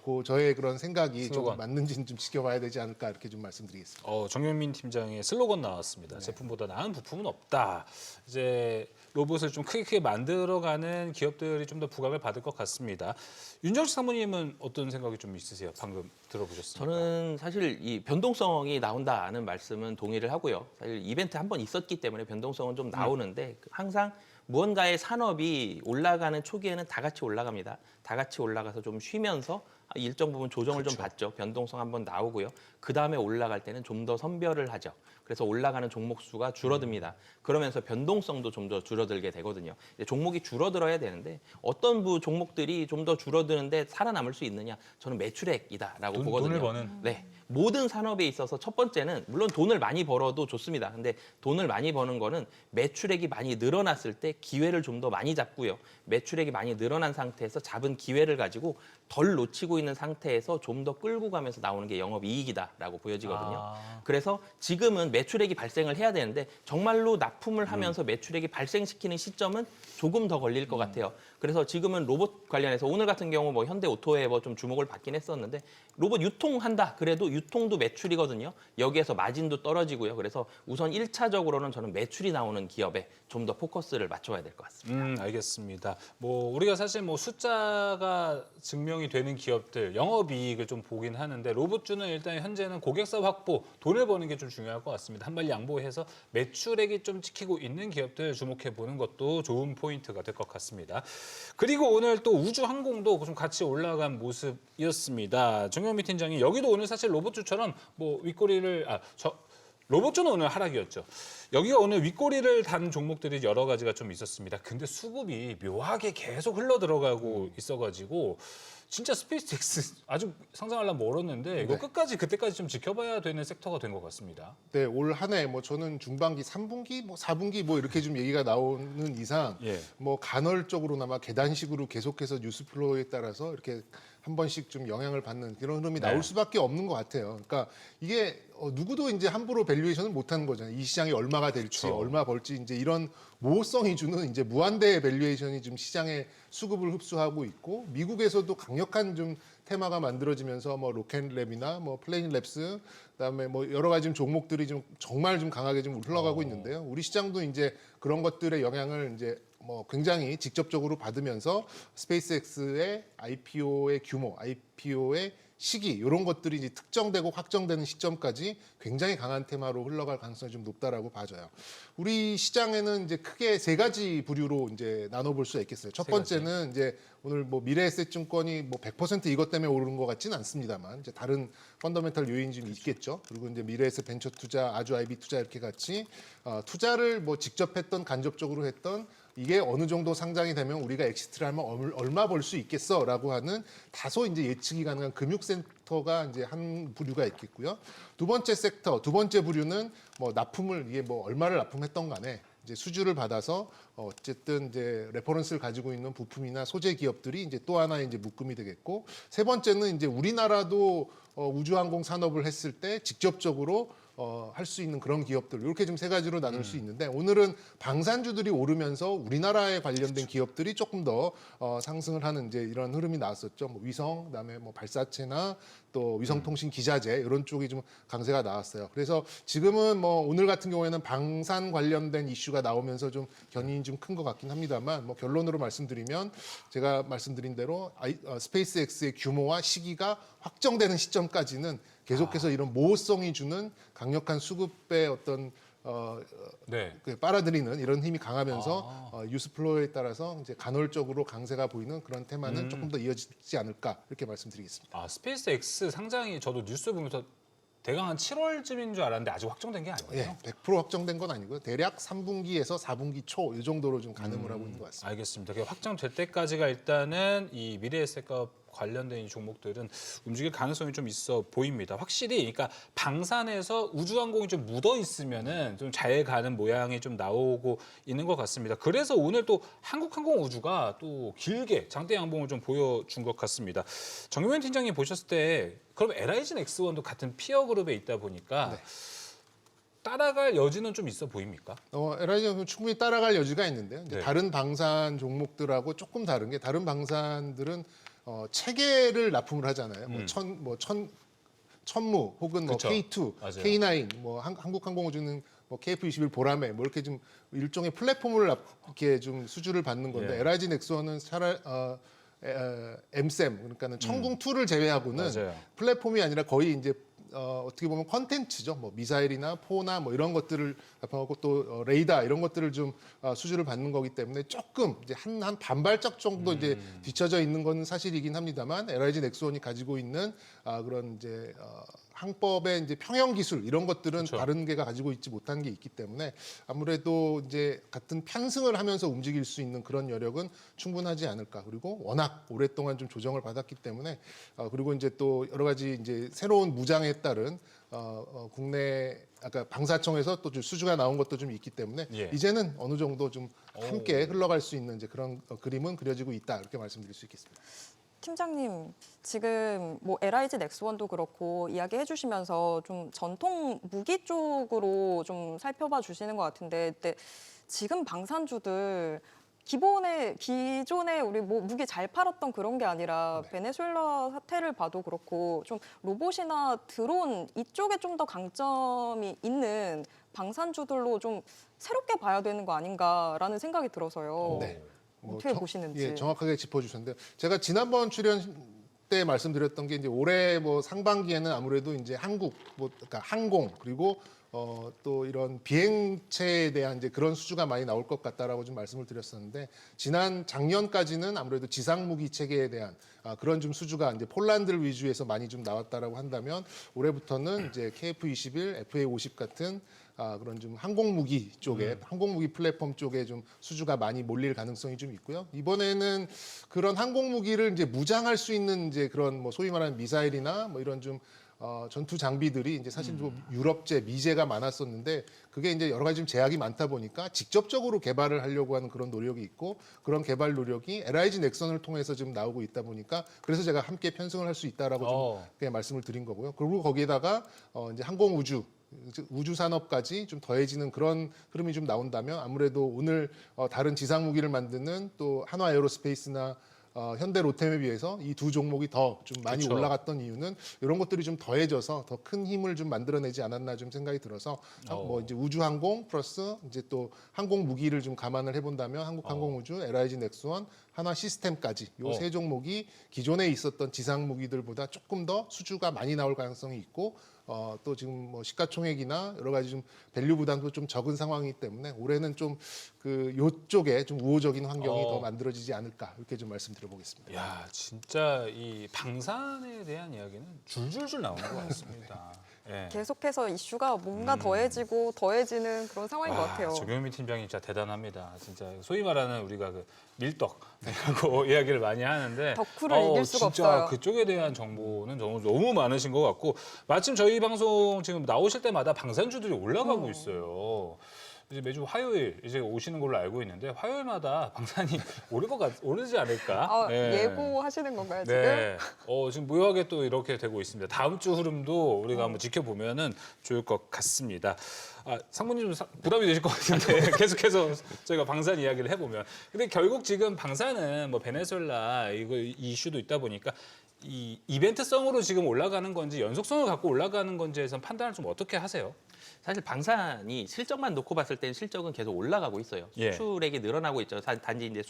그 저의 그런 생각이 좀 슬로건. 맞는지는 좀 지켜봐야 되지 않을까 이렇게 좀 말씀드리겠습니다. 정경민 팀장의 슬로건 나왔습니다. 제품보다 나은 부품은 없다. 이제 로봇을 좀 크게 만들어가는 기업들이 좀 더 부각을 받을 것 같습니다. 윤정식 사모님은 어떤 생각이 좀 있으세요? 방금 들어보셨습니까? 저는 사실 이 변동성이 나온다는 말씀은 동의를 하고요. 사실 이벤트 한 번 있었기 때문에 변동성은 좀 나오는데 항상 무언가의 산업이 올라가는 초기에는 다 같이 올라갑니다. 다 같이 올라가서 좀 쉬면서 일정 부분 조정을 좀 받죠. 변동성 한번 나오고요. 그 다음에 올라갈 때는 좀 더 선별을 하죠. 그래서 올라가는 종목 수가 줄어듭니다. 그러면서 변동성도 좀 더 줄어들게 되거든요. 이제 종목이 줄어들어야 되는데 어떤 종목들이 좀 더 줄어드는데 살아남을 수 있느냐? 저는 매출액이다라고 보거든요. 돈을 버는. 네. 모든 산업에 있어서 첫 번째는 물론 돈을 많이 벌어도 좋습니다. 근데 돈을 많이 버는 거는 매출액이 많이 늘어났을 때 기회를 좀 더 많이 잡고요. 매출액이 많이 늘어난 상태에서 잡은 기회를 가지고 덜 놓치고 있는 상태에서 좀 더 끌고 가면서 나오는 게 영업이익이다라고 보여지거든요. 그래서 지금은 매출액이 발생을 해야 되는데 정말로 납품을 하면서 매출액이 발생시키는 시점은 조금 더 걸릴 것 같아요. 그래서 지금은 로봇 관련해서 오늘 같은 경우 뭐 현대오토에 뭐 좀 주목을 받긴 했었는데 로봇 유통한다 그래도 유통도 매출이거든요. 여기에서 마진도 떨어지고요. 그래서 우선 1차적으로는 저는 매출이 나오는 기업에 좀 더 포커스를 맞춰야 될 것 같습니다. 알겠습니다. 뭐 우리가 사실 뭐 숫자가 증명이 되는 기업들 영업이익을 좀 보긴 하는데 로봇주는 일단 현재는 고객사 확보, 돈을 버는 게 좀 중요할 것 같습니다. 한 발 양보해서 매출액이 좀 지키고 있는 기업들 주목해 보는 것도 좋은 포인트가 될 것 같습니다. 그리고 오늘 또 우주항공도 좀 같이 올라간 모습이었습니다. 정영미 팀장이 여기도 오늘 사실 로봇주처럼 뭐 윗꼬리를 로봇주는 오늘 하락이었죠. 여기가 오늘 윗꼬리를 단 종목들이 여러 가지가 좀 있었습니다. 근데 수급이 묘하게 계속 흘러 들어가고 있어가지고 진짜 스페이스X 아주 상장하려면 멀었는데 이거 끝까지 그때까지 좀 지켜봐야 되는 섹터가 된 것 같습니다. 네, 올 한 해 뭐 저는 중반기, 3분기, 뭐 4분기 뭐 이렇게 좀 얘기가 나오는 이상 예. 뭐 간헐적으로나마 계단식으로 계속해서 뉴스 플로우에 따라서 이렇게 한 번씩 좀 영향을 받는 그런 흐름이 나올 수밖에 없는 것 같아요. 그러니까 이게 누구도 이제 함부로 밸류에이션을 못 하는 거잖아요. 이 시장이 얼마가 될지, 그렇죠. 얼마 벌지 이제 이런 모호성이 주는 이제 무한대의 밸류에이션이 좀 시장의 수급을 흡수하고 있고 미국에서도 강력한 좀 테마가 만들어지면서 뭐 로켓랩이나 뭐 플레인랩스 그다음에 뭐 여러 가지 좀 종목들이 좀 정말 좀 강하게 좀 흘러가고 있는데요. 우리 시장도 이제 그런 것들의 영향을 이제 뭐 굉장히 직접적으로 받으면서 스페이스X의 IPO의 규모, IPO의 시기 이런 것들이 이제 특정되고 확정되는 시점까지 굉장히 강한 테마로 흘러갈 가능성이 좀 높다라고 봐져요. 우리 시장에는 이제 크게 세 가지 부류로 이제 나눠볼 수가 있겠어요. 첫 번째는 이제 오늘 뭐 미래에셋증권이 뭐 100% 이것 때문에 오르는 것 같지는 않습니다만 이제 다른 펀더멘탈 요인이 좀 있겠죠. 그리고 이제 미래에셋 벤처 투자, 아주 IB 투자 이렇게 같이 투자를 뭐 직접 했던 간접적으로 했던 이게 어느 정도 상장이 되면 우리가 엑시트를 하면 얼마 벌 수 있겠어라고 하는 다소 이제 예측이 가능한 금융센터가 이제 한 부류가 있겠고요. 두 번째 섹터, 두 번째 부류는 뭐 납품을 이게 뭐 얼마를 납품했던 간에 이제 수주를 받아서 어쨌든 이제 레퍼런스를 가지고 있는 부품이나 소재 기업들이 이제 또 하나의 이제 묶음이 되겠고 세 번째는 이제 우리나라도 우주항공 산업을 했을 때 직접적으로 할 수 있는 그런 기업들 이렇게 좀 세 가지로 나눌 수 있는데 오늘은 방산주들이 오르면서 우리나라에 관련된 기업들이 조금 더 상승을 하는 이제 이런 흐름이 나왔었죠. 뭐 위성, 그다음에 뭐 발사체나 또 위성통신 기자재 이런 쪽이 좀 강세가 나왔어요. 그래서 지금은 뭐 오늘 같은 경우에는 방산 관련된 이슈가 나오면서 좀 견인이 좀 큰 것 같긴 합니다만 뭐 결론으로 말씀드리면 제가 말씀드린 대로 스페이스X의 규모와 시기가 확정되는 시점까지는 계속해서 이런 모호성이 주는 강력한 수급의 어떤 빨아들이는 이런 힘이 강하면서 뉴스 플로우에 따라서 이제 간헐적으로 강세가 보이는 그런 테마는 조금 더 이어지지 않을까 이렇게 말씀드리겠습니다. 스페이스X 상장이 저도 뉴스 보면서 대강 한 7월쯤인 줄 알았는데 아직 확정된 게 아니에요. 예, 100% 확정된 건 아니고요. 대략 3분기에서 4분기 초 이 정도로 좀 가늠을 하고 있는 것 같습니다. 알겠습니다. 확정될 때까지가 일단은 이 미래에셋과 관련된 이 종목들은 움직일 가능성이 좀 있어 보입니다. 확실히 그러니까 방산에서 우주항공이 좀 묻어 있으면은 좀 잘 가는 모양이 좀 나오고 있는 것 같습니다. 그래서 오늘 또 한국항공우주가 또 길게 장대 양봉을 좀 보여준 것 같습니다. 정유현 팀장님 보셨을 때 그럼 LI진 X1도 같은 피어 그룹에 있다 보니까 따라갈 여지는 좀 있어 보입니까? LIG는 충분히 따라갈 여지가 있는데요. 이제 네. 다른 방산 종목들하고 조금 다른 게 다른 방산들은 체계를 납품을 하잖아요. 천무 혹은 뭐 그쵸. K2, 맞아요. K9, 뭐 한국항공우주는 뭐 KF21 보라매 뭐 이렇게 좀 일종의 플랫폼을 이렇게 좀 수주를 받는 건데 예. LIG 넥스원은 차라리 MSEM 그러니까는 천궁2를 제외하고는 맞아요. 플랫폼이 아니라 거의 이제 어떻게 보면 컨텐츠죠. 뭐 미사일이나 포나 뭐 이런 것들을 합하고 또 레이더 이런 것들을 좀 수주를 받는 거기 때문에 조금 이제 한 반발짝 정도 이제 뒤쳐져 있는 건 사실이긴 합니다만 LIG 넥스원이 가지고 있는 그런 이제 항법의 이제 평형 기술 이런 것들은 그렇죠. 다른 개가 가지고 있지 못한 게 있기 때문에 아무래도 이제 같은 편승을 하면서 움직일 수 있는 그런 여력은 충분하지 않을까. 그리고 워낙 오랫동안 좀 조정을 받았기 때문에 그리고 이제 또 여러 가지 이제 새로운 무장에 따른 국내 아까 방사청에서 또 수주가 나온 것도 좀 있기 때문에 예. 이제는 어느 정도 좀 함께 흘러갈 수 있는 이제 그런 그림은 그려지고 있다 이렇게 말씀드릴 수 있겠습니다. 팀장님, 지금 뭐 LIG 넥스원도 그렇고 이야기해 주시면서 좀 전통 무기 쪽으로 좀 살펴봐 주시는 것 같은데, 근데 지금 방산주들 기존에 우리 뭐 무기 잘 팔았던 그런 게 아니라 베네수엘라 사태를 봐도 그렇고 좀 로봇이나 드론 이쪽에 좀 더 강점이 있는 방산주들로 좀 새롭게 봐야 되는 거 아닌가라는 생각이 들어서요. 네. 어떻게 보시는지. 예, 정확하게 짚어주셨는데요. 제가 지난번 출연 때 말씀드렸던 게 이제 올해 뭐 상반기에는 아무래도 이제 한국, 뭐 그러니까 항공 그리고 또 이런 비행체에 대한 이제 그런 수주가 많이 나올 것 같다라고 좀 말씀을 드렸었는데 작년까지는 아무래도 지상무기 체계에 대한 그런 좀 수주가 이제 폴란드를 위주에서 많이 좀 나왔다라고 한다면 올해부터는 이제 KF-21, FA-50 같은 그런 좀 항공무기 쪽에 항공무기 플랫폼 쪽에 좀 수주가 많이 몰릴 가능성이 좀 있고요. 이번에는 그런 항공무기를 이제 무장할 수 있는 이제 그런 뭐 소위 말하는 미사일이나 뭐 이런 좀 전투 장비들이 이제 사실 좀 유럽제, 미제가 많았었는데 그게 이제 여러 가지 좀 제약이 많다 보니까 직접적으로 개발을 하려고 하는 그런 노력이 있고 그런 개발 노력이 LIG 넥슨을 통해서 지금 나오고 있다 보니까 그래서 제가 함께 편승을 할 수 있다라고 좀 그냥 말씀을 드린 거고요. 그리고 거기에다가 이제 항공 우주 산업까지 좀 더해지는 그런 흐름이 좀 나온다면 아무래도 오늘 다른 지상 무기를 만드는 또 한화 에어로스페이스나 현대 로템에 비해서 이 두 종목이 더 좀 많이 그렇죠. 올라갔던 이유는 이런 것들이 좀 더해져서 더 큰 힘을 좀 만들어내지 않았나 좀 생각이 들어서 뭐 이제 우주 항공 플러스 이제 또 항공 무기를 좀 감안을 해본다면 한국 항공우주, LIG 넥스원, 한화 시스템까지 요 세 종목이 기존에 있었던 지상 무기들보다 조금 더 수주가 많이 나올 가능성이 있고 또 지금 뭐 시가총액이나 여러 가지 좀 밸류 부담도 좀 적은 상황이기 때문에 올해는 좀 그 요쪽에 좀 우호적인 환경이 더 만들어지지 않을까 이렇게 좀 말씀드려보겠습니다. 야, 진짜 이 방산에 대한 이야기는 줄줄줄 나오는 것 같습니다. 예. 계속해서 이슈가 뭔가 더해지고 더해지는 그런 상황인 것 같아요. 정경민 팀장이 진짜 대단합니다. 진짜 소위 말하는 우리가 그 밀떡이라고 이야기를 많이 하는데 덕후를 이길 수가 진짜 없어요. 그쪽에 대한 정보는 너무 많으신 것 같고 마침 저희 방송 지금 나오실 때마다 방산주들이 올라가고 있어요. 이제 매주 화요일 이제 오시는 걸로 알고 있는데 화요일마다 방산이 오르지 않을까? 예. 예고하시는 건가요, 지금? 네. 지금 무효하게 또 이렇게 되고 있습니다. 다음 주 흐름도 우리가 한번 지켜보면은 좋을 것 같습니다. 상무님 좀 부담이 되실 것 같은데 계속해서 저희가 방산 이야기를 해보면. 근데 결국 지금 방산은 뭐 베네수엘라 이 이슈도 있다 보니까 이 이벤트성으로 지금 올라가는 건지 연속성을 갖고 올라가는 건지에선 판단을 좀 어떻게 하세요? 사실 방산이 실적만 놓고 봤을 때는 실적은 계속 올라가고 있어요. 예. 수출액이 늘어나고 있죠. 단지 이제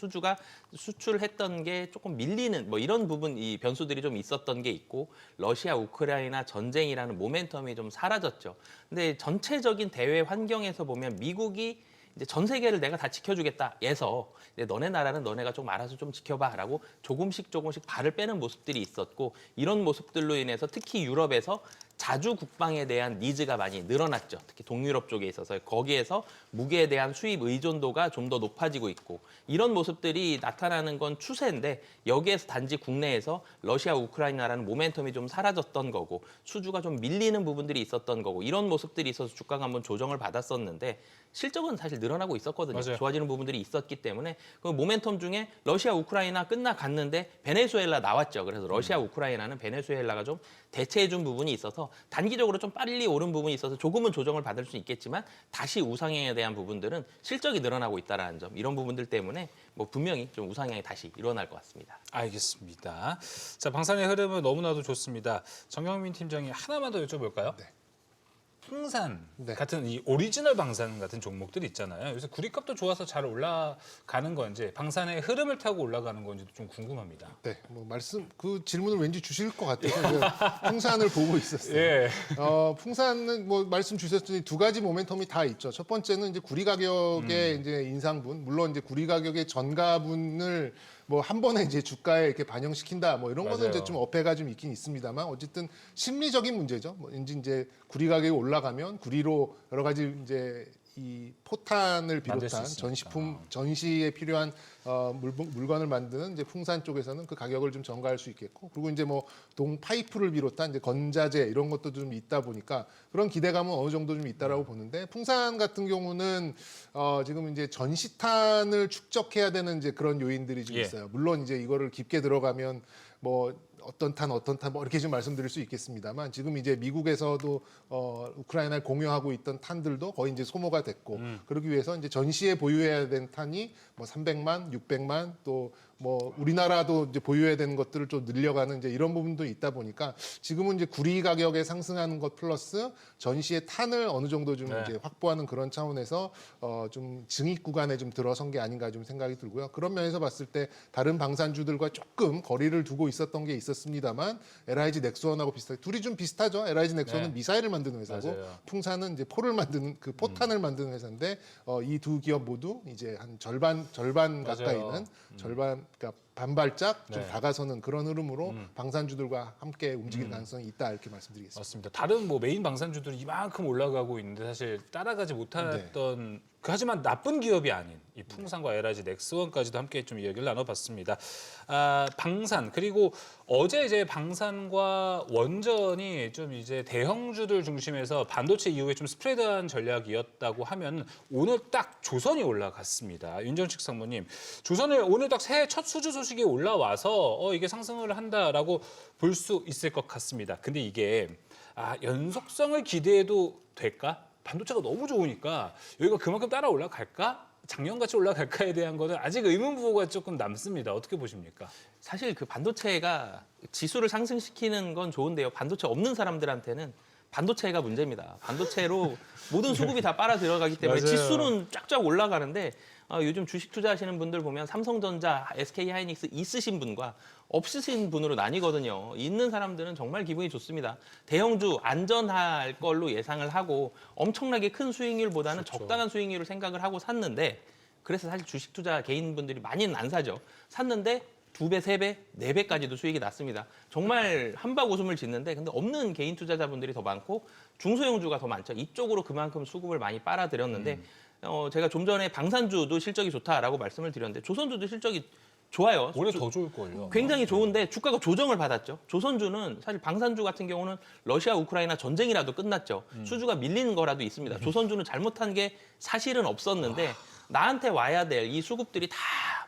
수출했던 게 조금 밀리는 뭐 이런 부분 이 변수들이 좀 있었던 게 있고 러시아 우크라이나 전쟁이라는 모멘텀이 좀 사라졌죠. 근데 전체적인 대외 환경에서 보면 미국이 이제 전 세계를 내가 다 지켜주겠다에서 너네 나라는 너네가 좀 알아서 좀 지켜봐라고 조금씩 발을 빼는 모습들이 있었고 이런 모습들로 인해서 특히 유럽에서 자주 국방에 대한 니즈가 많이 늘어났죠. 특히 동유럽 쪽에 있어서 거기에서 무기에 대한 수입 의존도가 좀 더 높아지고 있고 이런 모습들이 나타나는 건 추세인데 여기에서 단지 국내에서 러시아 우크라이나라는 모멘텀이 좀 사라졌던 거고 수주가 좀 밀리는 부분들이 있었던 거고 이런 모습들이 있어서 주가가 한번 조정을 받았었는데 실적은 사실 늘어나고 있었거든요. 맞아요. 좋아지는 부분들이 있었기 때문에 그 모멘텀 중에 러시아 우크라이나 끝나갔는데 베네수엘라 나왔죠. 그래서 러시아 우크라이나는 베네수엘라가 좀 대체해준 부분이 있어서 단기적으로 좀 빨리 오른 부분이 있어서 조금은 조정을 받을 수 있겠지만 다시 우상향에 대한 부분들은 실적이 늘어나고 있다는 점 이런 부분들 때문에 뭐 분명히 좀 우상향이 다시 일어날 것 같습니다. 알겠습니다. 자, 방산의 흐름은 너무나도 좋습니다. 정경민 팀장이 하나만 더 여쭤볼까요? 네. 풍산 네. 같은 이 오리지널 방산 같은 종목들이 있잖아요. 요새 구리값도 좋아서 잘 올라가는 건지 방산의 흐름을 타고 올라가는 건지도 좀 궁금합니다. 네, 뭐 말씀 그 질문을 왠지 주실 것 같아서 제가 풍산을 보고 있었어요. 예. 풍산은 뭐 말씀 주셨더니 두 가지 모멘텀이 다 있죠. 첫 번째는 이제 구리 가격의 이제 인상분, 물론 이제 구리 가격의 전가분을 뭐 한 번에 이제 주가에 이렇게 반영시킨다 뭐 이런 거는 맞아요. 이제 좀 어폐가 좀 있긴 있습니다만 어쨌든 심리적인 문제죠. 뭐 이제 구리 가격이 올라가면 구리로 여러 가지 이제 이 포탄을 만들 수 비롯한 있으니까. 전시품 전시에 필요한 물건을 만드는 이제 풍산 쪽에서는 그 가격을 좀 전가할 수 있겠고 그리고 이제 뭐 동 파이프를 비롯한 이제 건자재 이런 것도 좀 있다 보니까 그런 기대감은 어느 정도 좀 있다라고 보는데 풍산 같은 경우는 지금 이제 전시탄을 축적해야 되는 이제 그런 요인들이 좀 예. 있어요. 물론 이제 이거를 깊게 들어가면 뭐 어떤 탄 뭐 이렇게 좀 말씀드릴 수 있겠습니다만 지금 이제 미국에서도 우크라이나에 공유하고 있던 탄들도 거의 이제 소모가 됐고 그러기 위해서 이제 전시에 보유해야 되는 탄이 뭐 300만, 600만 또 뭐 우리나라도 이제 보유해야 되는 것들을 좀 늘려가는 이제 이런 부분도 있다 보니까 지금은 이제 구리 가격에 상승하는 것 플러스 전시의 탄을 어느 정도 좀 네. 이제 확보하는 그런 차원에서 좀 증익 구간에 좀 들어선 게 아닌가 좀 생각이 들고요. 그런 면에서 봤을 때 다른 방산주들과 조금 거리를 두고 있었던 게 있었습니다만 LIG 넥스원하고 비슷하게 둘이 좀 비슷하죠. LIG 넥스원은 네. 미사일을 만드는 회사고 맞아요. 풍산은 이제 포를 만드는 그 포탄을 만드는 회사인데 이 두 기업 모두 이제 한 절반 맞아요. 가까이는 절반 그러니까 반발짝 좀 네. 다가서는 그런 흐름으로 방산주들과 함께 움직일 가능성이 있다 이렇게 말씀드리겠습니다. 맞습니다. 다른 뭐 메인 방산주들이 이만큼 올라가고 있는데 사실 따라가지 못했던 하지만 나쁜 기업이 아닌 이 풍산과 LIG 넥스원까지도 함께 좀 이야기를 나눠봤습니다. 방산 그리고 어제 이제 방산과 원전이 좀 이제 대형주들 중심에서 반도체 이후에 좀 스프레드한 전략이었다고 하면 오늘 딱 조선이 올라갔습니다. 윤정식 상무님, 조선을 오늘 딱 새해 첫 수주 소식이 올라와서 이게 상승을 한다라고 볼 수 있을 것 같습니다. 근데 이게 연속성을 기대해도 될까? 반도체가 너무 좋으니까 여기가 그만큼 따라 올라갈까? 작년같이 올라갈까에 대한 거는 아직 의문부호가 조금 남습니다. 어떻게 보십니까? 사실 그 반도체가 지수를 상승시키는 건 좋은데요. 반도체 없는 사람들한테는 반도체가 문제입니다. 반도체로 모든 수급이 다 빨아 들어가기 때문에 맞아요. 지수는 쫙쫙 올라가는데 요즘 주식 투자하시는 분들 보면 삼성전자, SK하이닉스 있으신 분과 없으신 분으로 나뉘거든요. 있는 사람들은 정말 기분이 좋습니다. 대형주 안전할 걸로 예상을 하고 엄청나게 큰 수익률보다는 그렇죠. 적당한 수익률을 생각을 하고 샀는데 그래서 사실 주식 투자 개인분들이 많이는 안 사죠. 샀는데 2배, 3배, 4배까지도 수익이 났습니다. 정말 한박 웃음을 짓는데 근데 없는 개인 투자자분들이 더 많고 중소형주가 더 많죠. 이쪽으로 그만큼 수급을 많이 빨아들였는데 제가 좀 전에 방산주도 실적이 좋다라고 말씀을 드렸는데 조선주도 실적이 좋아요. 올해 더 좋을걸요. 굉장히 좋은데 주가가 조정을 받았죠. 조선주는 사실 방산주 같은 경우는 러시아 우크라이나 전쟁이라도 끝났죠. 수주가 밀리는 거라도 있습니다. 조선주는 잘못한 게 사실은 없었는데 나한테 와야 될 이 수급들이 다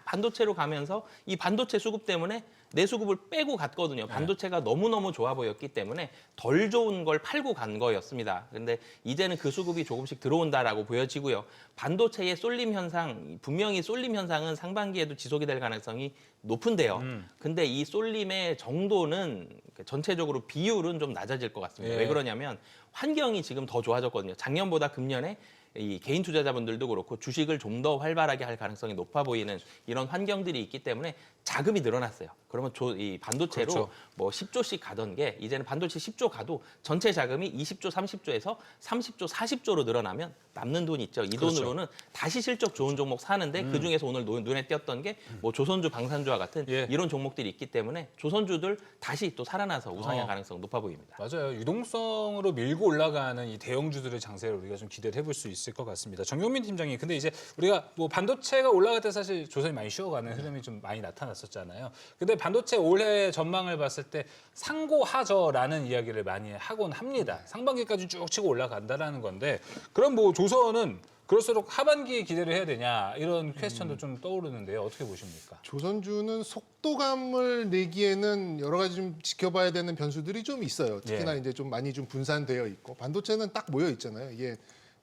반도체로 가면서 이 반도체 수급 때문에 내 수급을 빼고 갔거든요. 반도체가 너무너무 좋아 보였기 때문에 덜 좋은 걸 팔고 간 거였습니다. 근데 이제는 그 수급이 조금씩 들어온다라고 보여지고요. 반도체의 쏠림 현상, 분명히 쏠림 현상은 상반기에도 지속이 될 가능성이 높은데요. 근데 이 쏠림의 정도는 전체적으로 비율은 좀 낮아질 것 같습니다. 예. 왜 그러냐면 환경이 지금 더 좋아졌거든요. 작년보다 금년에 이 개인 투자자분들도 그렇고 주식을 좀 더 활발하게 할 가능성이 높아 보이는 이런 환경들이 있기 때문에 자금이 늘어났어요. 그러면 이 반도체로 그렇죠. 뭐 10조씩 가던 게 이제는 반도체 10조 가도 전체 자금이 20조, 30조에서 30조, 40조로 늘어나면 남는 돈 있죠. 이 그렇죠. 돈으로는 다시 실적 좋은 종목 사는데 그 중에서 오늘 눈에 띄었던 게 뭐 조선주, 방산주와 같은 예. 이런 종목들이 있기 때문에 조선주들 다시 또 살아나서 우상향 가능성 높아 보입니다. 맞아요. 유동성으로 밀고 올라가는 이 대형주들의 장세를 우리가 좀 기대를 해볼 수 있을 것 같습니다. 정용민 팀장님, 근데 이제 우리가 뭐 반도체가 올라갈 때 사실 조선이 많이 쉬어가는 흐름이 좀 많이 나타났었잖아요. 근데 반도체 올해 전망을 봤을 때 상고하저라는 이야기를 많이 하곤 합니다. 상반기까지 쭉 치고 올라간다라는 건데 그럼 뭐 조선은 그럴수록 하반기에 기대를 해야 되냐 이런 퀘스천도 좀 떠오르는데요. 어떻게 보십니까? 조선주는 속도감을 내기에는 여러 가지 좀 지켜봐야 되는 변수들이 좀 있어요. 특히나 예. 이제 좀 많이 좀 분산되어 있고 반도체는 딱 모여 있잖아요. 이게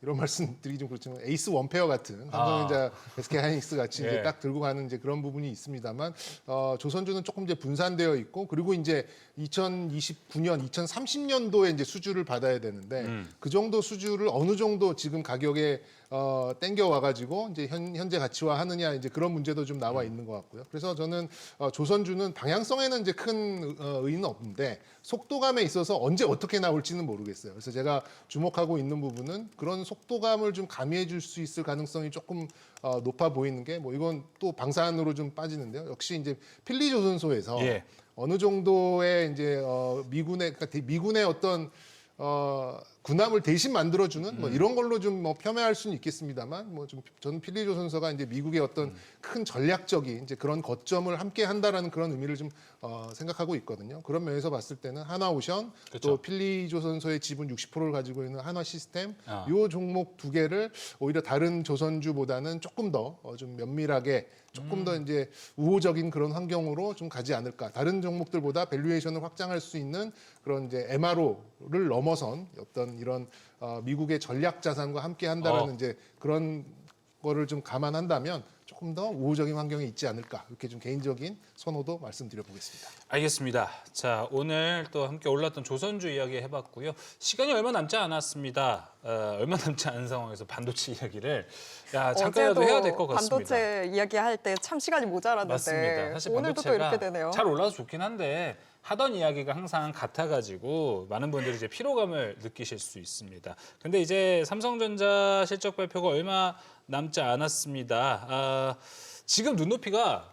이런 말씀드리기 좀 그렇지만 에이스 원페어 같은 삼성전자, SK 하이닉스 같이 예. 이제 딱 들고 가는 이제 그런 부분이 있습니다만 조선주는 조금 이제 분산되어 있고 그리고 이제 2029년, 2030년도에 이제 수주를 받아야 되는데 그 정도 수주를 어느 정도 지금 가격에 땡겨 와가지고 이제 현재 가치화 하느냐 이제 그런 문제도 좀 나와 있는 것 같고요. 그래서 저는 조선주는 방향성에는 이제 큰 의의는 없는데 속도감에 있어서 언제 어떻게 나올지는 모르겠어요. 그래서 제가 주목하고 있는 부분은 그런 속도감을 좀 가미해 줄 수 있을 가능성이 조금 높아 보이는 게 뭐 이건 또 방산으로 좀 빠지는데요. 역시 이제 필리조선소에서 예. 어느 정도의 이제 미군의 어떤 군함을 대신 만들어주는 뭐 이런 걸로 좀 뭐 폄훼할 수는 있겠습니다만 뭐 좀 저는 필리조선소가 이제 미국의 어떤 큰 전략적인 이제 그런 거점을 함께 한다라는 그런 의미를 좀 생각하고 있거든요. 그런 면에서 봤을 때는 한화오션 그렇죠. 또 필리조선소의 지분 60%를 가지고 있는 한화시스템 아. 요 종목 두 개를 오히려 다른 조선주보다는 조금 더 좀 면밀하게 조금 더 이제 우호적인 그런 환경으로 좀 가지 않을까. 다른 종목들보다 밸류에이션을 확장할 수 있는 그런 이제 MRO를 넘어선 어떤 이런 미국의 전략 자산과 함께 한다라는 이제 그런 거를 좀 감안한다면 조금 더 우호적인 환경에 있지 않을까. 이렇게 좀 개인적인 선호도 말씀드려 보겠습니다. 알겠습니다. 자, 오늘 또 함께 올랐던 조선주 이야기 해봤고요. 시간이 얼마 남지 않았습니다. 얼마 남지 않은 상황에서 반도체 이야기를 잠깐이라도 해야 될 것 같습니다. 반도체 이야기할 때 참 시간이 모자랐는데 맞습니다. 사실 오늘도 또 반도체가 이렇게 되네요. 잘 올라서 좋긴 한데 하던 이야기가 항상 같아가지고 많은 분들이 이제 피로감을 느끼실 수 있습니다. 근데 이제 삼성전자 실적 발표가 얼마 남지 않았습니다. 지금 눈높이가